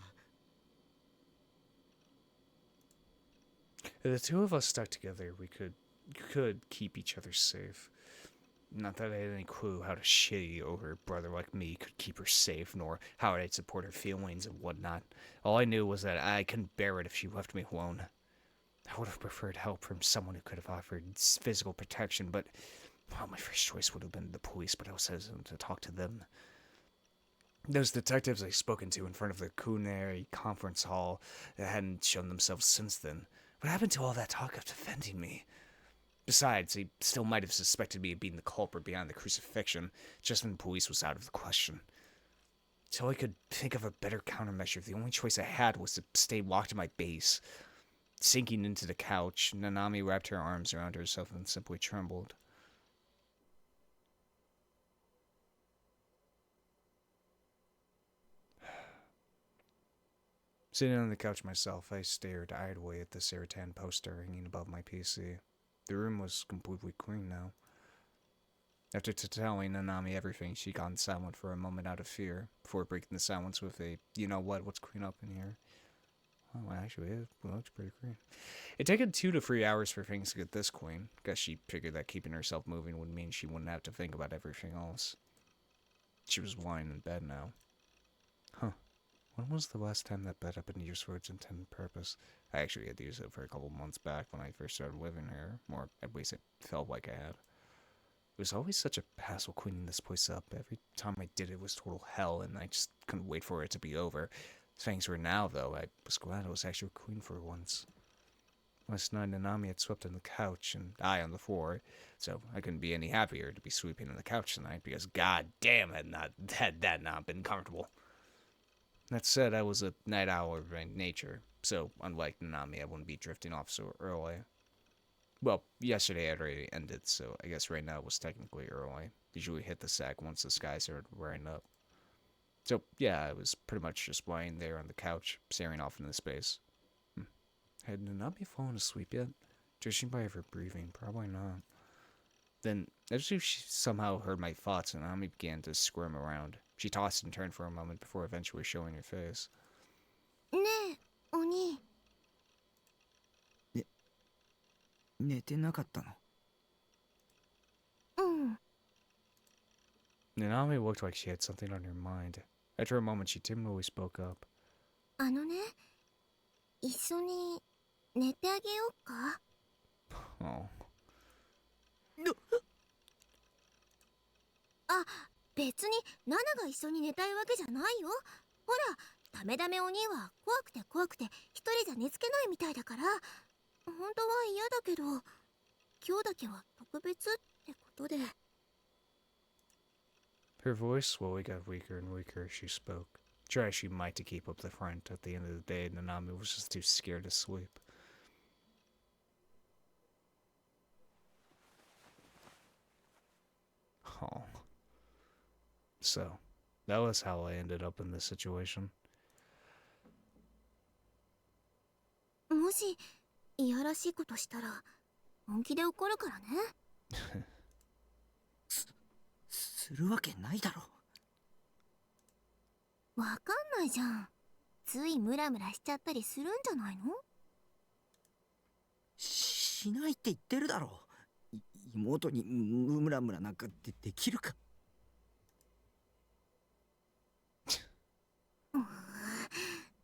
If the two of us stuck together, we could keep each other safe. Not that I had any clue how to shitty over a brother like me could keep her safe, nor how I'd support her feelings and whatnot. All I knew was that I couldn't bear it if she left me alone. I would have preferred help from someone who could have offered physical protection, but well, my first choice would have been the police, but I was hesitant to talk to them. Those detectives I'd spoken to in front of the culinary conference hall hadn't shown themselves since then. What happened to all that talk of defending me? Besides, they still might have suspected me of being the culprit behind the crucifixion, just when the police was out of the question. Till I could think of a better countermeasure, the only choice I had was to stay locked in my base. Sinking into the couch, Nanami wrapped her arms around herself and simply trembled. Sitting on the couch myself, I stared idly at the Saratan poster hanging above my PC. The room was completely clean now. After telling Nanami everything, she got silent for a moment out of fear, before breaking the silence with a, "You know what, what's clean up in here?" Oh, actually, it looks pretty clean. It taken 2 to 3 hours for things to get this clean. Guess she figured that keeping herself moving would mean she wouldn't have to think about everything else. She was lying in bed now. Huh. When was the last time that bed had been used for its intended purpose? I actually had to use it for a couple months back when I first started living here, or at least it felt like I had. It was always such a hassle cleaning this place up. Every time I did it was total hell, and I just couldn't wait for it to be over. Things were now, though, I was glad it was actually clean for once. Last night, Nanami had swept on the couch and I on the floor, so I couldn't be any happier to be sweeping on the couch tonight because god damn had that not been comfortable. That said, I was a night owl by nature, so unlike Nanami, I wouldn't be drifting off so early. Well, yesterday had already ended, so I guess right now it was technically early. Usually hit the sack once the sky started wearing up. So, yeah, I was pretty much just lying there on the couch, staring off into space. Had Nanami fallen asleep yet? Judging by her breathing, probably not. Then, as if she somehow heard my thoughts, Nanami began to squirm around. She tossed and turned for a moment before eventually showing her face. ねえお兄。寝てなかったの？うん。 Nanami looked like she had something on her mind. After a moment, she timidly spoke up. あのね、一緒に寝てあげようか。 Oh. あ、別にナナが一緒に寝たいわけじゃないよ。ほら、ダメダメお兄は怖くて一人じゃ寝つけないみたいだから。本当は嫌だけど、今日だけは特別ってことで。 Her voice slowly got weaker and weaker as she spoke. Try as she might to keep up the front, at the end of the day, Nanami was just too scared to sleep. Oh. So, that was how I ended up in this situation. もしいやらしいことしたら本気で怒るからね。するわけないだろ。わかんないじゃん。ついムラムラしちゃったりするんじゃないの？しないって言ってるだろ。妹にムラムラなんかできるか。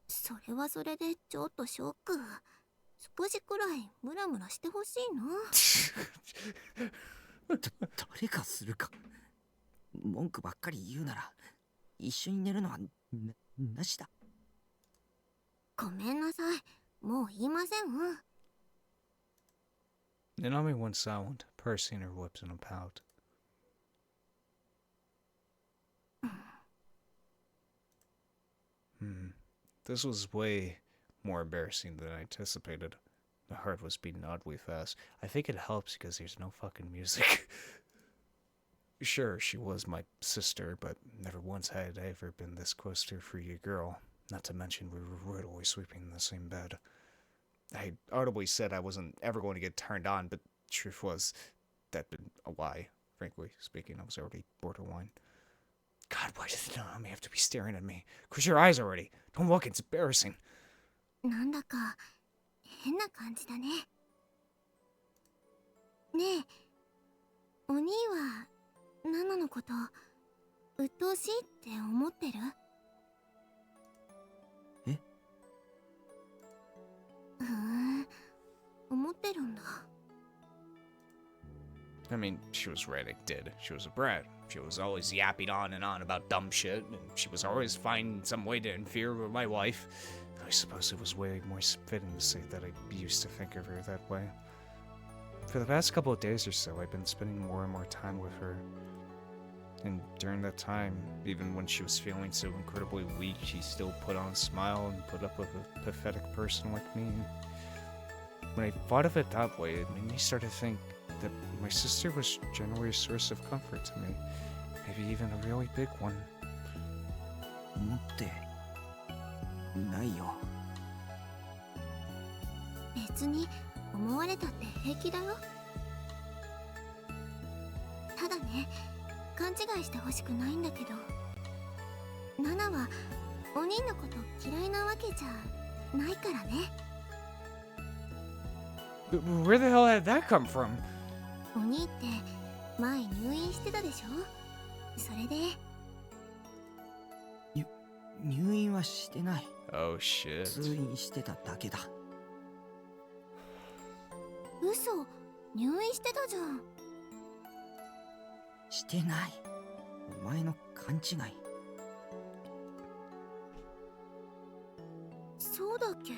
それはそれでちょっとショック。少しくらいムラムラしてほしいな。誰がするか。文句ばっかり言うなら一緒に寝るのはなしだ。ごめんなさい。もう言いません。Nanami went silent, pursing her lips in a pout. This was way more embarrassing than I anticipated. My heart was beating oddly fast. I think it helps because there's no fucking music. Sure, she was my sister, but never once had I ever been this close to a free girl. Not to mention we were literally sleeping in the same bed. I audibly said I wasn't ever going to get turned on, but the truth was, that'd been a lie. Frankly speaking, I was already borderline. God, why does Nanami have to be staring at me? Close your eyes already. Don't look, it's embarrassing. なんだか変な感じだね。ねえ、お兄はナナのこと鬱陶しいって思ってる？え？思ってるんだ。I mean, she was right, I did. She was a brat. She was always yapping on and on about dumb shit, and she was always finding some way to interfere with my life. I suppose it was way more fitting to say that I used to think of her that way. For the past couple of days or so, I've been spending more and more time with her. And during that time, even when she was feeling so incredibly weak, she still put on a smile and put up with a pathetic person like me. When I thought of it that way, it made me start to think that my sister was generally a source of comfort to me. Maybe even a really big one. 思ってないよ。別に思われたって平気だよ。ただね、勘違いしてほしくないんだけど、ナナはお兄のこと嫌いなわけじゃないからね。Where the hell did that come from? お兄って前入院してたでしょ？それで入院はしてない。 Oh shit. 通院してただけだ。嘘、入院してたじゃん。してない。お前の勘違い。そうだっけ？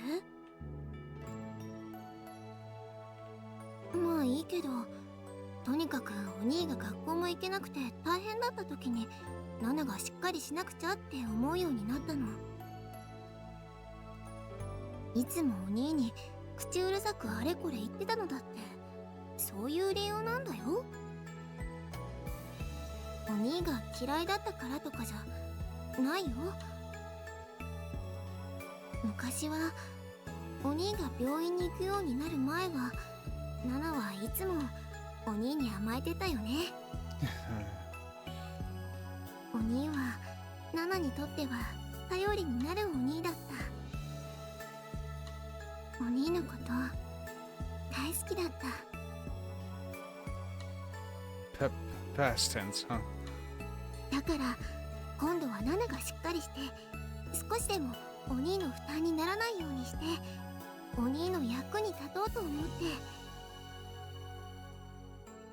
けど、とにかくお兄が学校も行けなくて大変だった時にナナがしっかりしなくちゃって思うようになったの。いつもお兄に口うるさくあれこれ言ってたのだってそういう理由なんだよ。お兄が嫌いだったからとかじゃないよ。昔はお兄が病院に行くようになる前はナナはいつもお兄に甘えてたよね。お兄はナナにとっては頼りになるお兄だった。お兄のこと大好きだった。Past tense, huh? だから今度はナナがしっかりして少しでもお兄の負担にならないようにしてお兄の役に立とうと思って。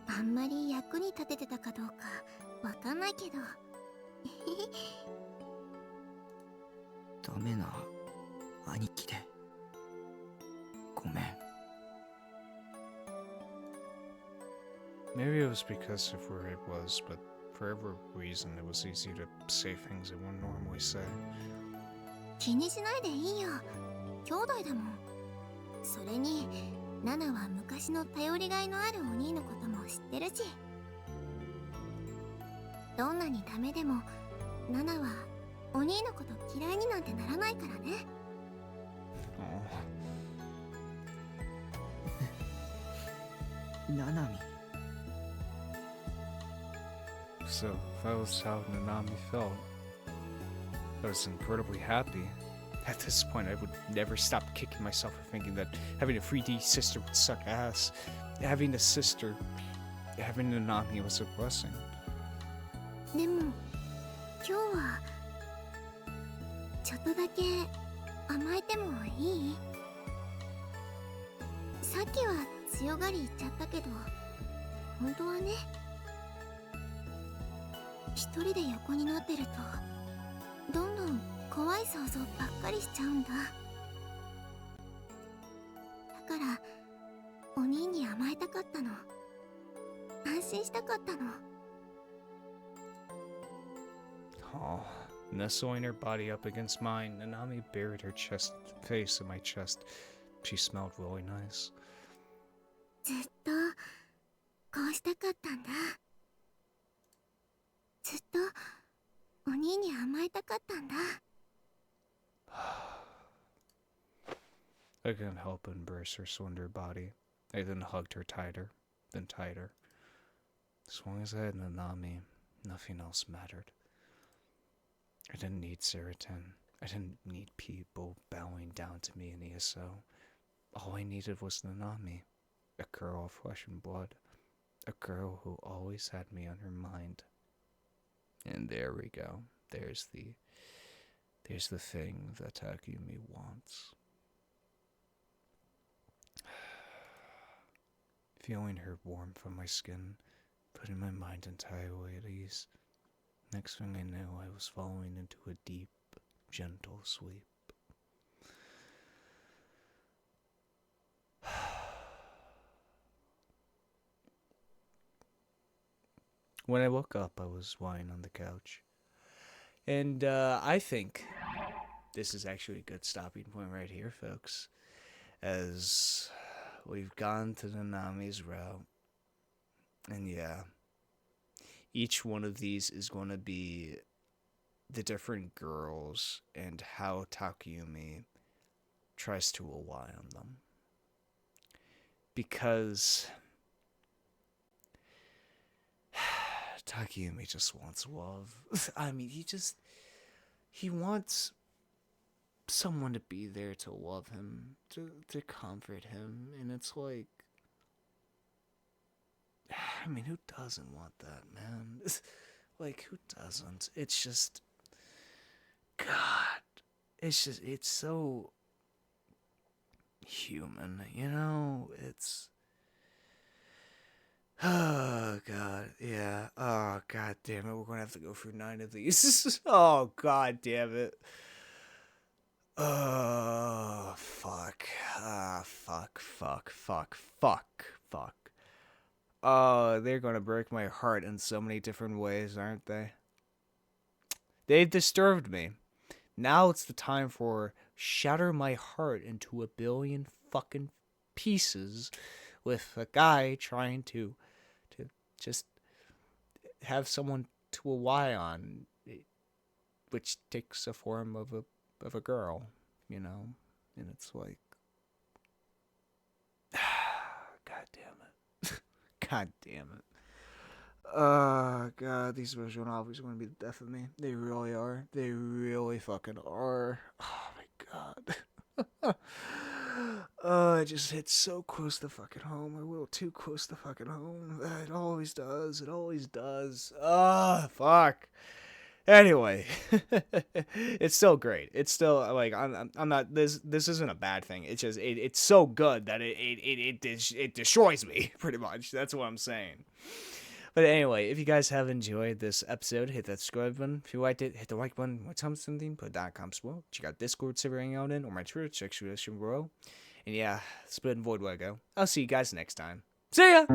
あんまり役に立ててたかどうかわかんないけどダメな兄貴でごめん。 Maybe it was because of where it was, but for whatever reason, it was easy to say things I wouldn't normally say. 気にしないでいいよ。兄弟だもん。それにナナは昔の頼りがいのあるお兄のことも知ってるし。どんなにダメでもナナはお兄のこと嫌いになんてならないからね。ナナミ So that was how Nanami felt. I was incredibly happy. At this point, I would never stop kicking myself for thinking that having a 3D sister would suck ass. Having a sister, having Nanami was a blessing. でも今日はちょっとだけ甘えてもいい？さっきは強がり言っちゃったけど本当はね、一人で横になってるとどんどん怖い想像ばっかりしちゃうんだ。だからお兄に甘えたかったの。安心したかったの。Oh, nestling her body up against mine, Nanami buried her face in my chest. She smelled really nice. ずっとこうしたかったんだ。ずっとお兄に甘えたかったんだ。I couldn't help but embrace her slender body. I then hugged her tighter, then tighter. As long as I had Nanami, nothing else mattered. I didn't need Seritan. I didn't need people bowing down to me in ESO. All I needed was Nanami, a girl of flesh and blood, a girl who always had me on her mind. And there we go. There's the thing that Takumi wants. Feeling her warmth on my skin, putting my mind entirely at ease. Next thing I knew, I was falling into a deep, gentle sleep. When I woke up, I was lying on the couch. And I think this is actually a good stopping point right here, folks. As we've gone to Nanami's route. And yeah, each one of these is going to be the different girls and how Takumi tries to rely on them. Because Takumi just wants love. I mean, he wants someone to be there to love him, to comfort him, and it's like, I mean, who doesn't want that, man? Like, who doesn't? It's just, God, it's so human, you know? It's, oh, God, yeah. Oh, God damn it, we're gonna have to go through 9 of these. Oh, God damn it. Oh, fuck. Ah, fuck. Oh, they're gonna break my heart in so many different ways, aren't they? They've disturbed me. Now it's the time for shatter my heart into a billion fucking pieces with a guy trying to just have someone to a Y on, which takes a form of a girl, you know, and it's like, god damn it, god damn it. God, these visual novels are gonna be the death of me. They really are. They really fucking are. Oh my god. It just hits so close to fucking home. A little too close to fucking home. It always does. It always does. Fuck. Anyway, it's still great. It's still like I'm not this isn't a bad thing. It's just it's so good that it destroys me pretty much. That's what I'm saying. But anyway, if you guys have enjoyed this episode, hit that subscribe button. If you liked it, hit the like button. Want something? Put .com swell. Check out Discord server hanging out in, or my Twitter section below. And yeah, Split and Voidlego. I'll see you guys next time. See ya!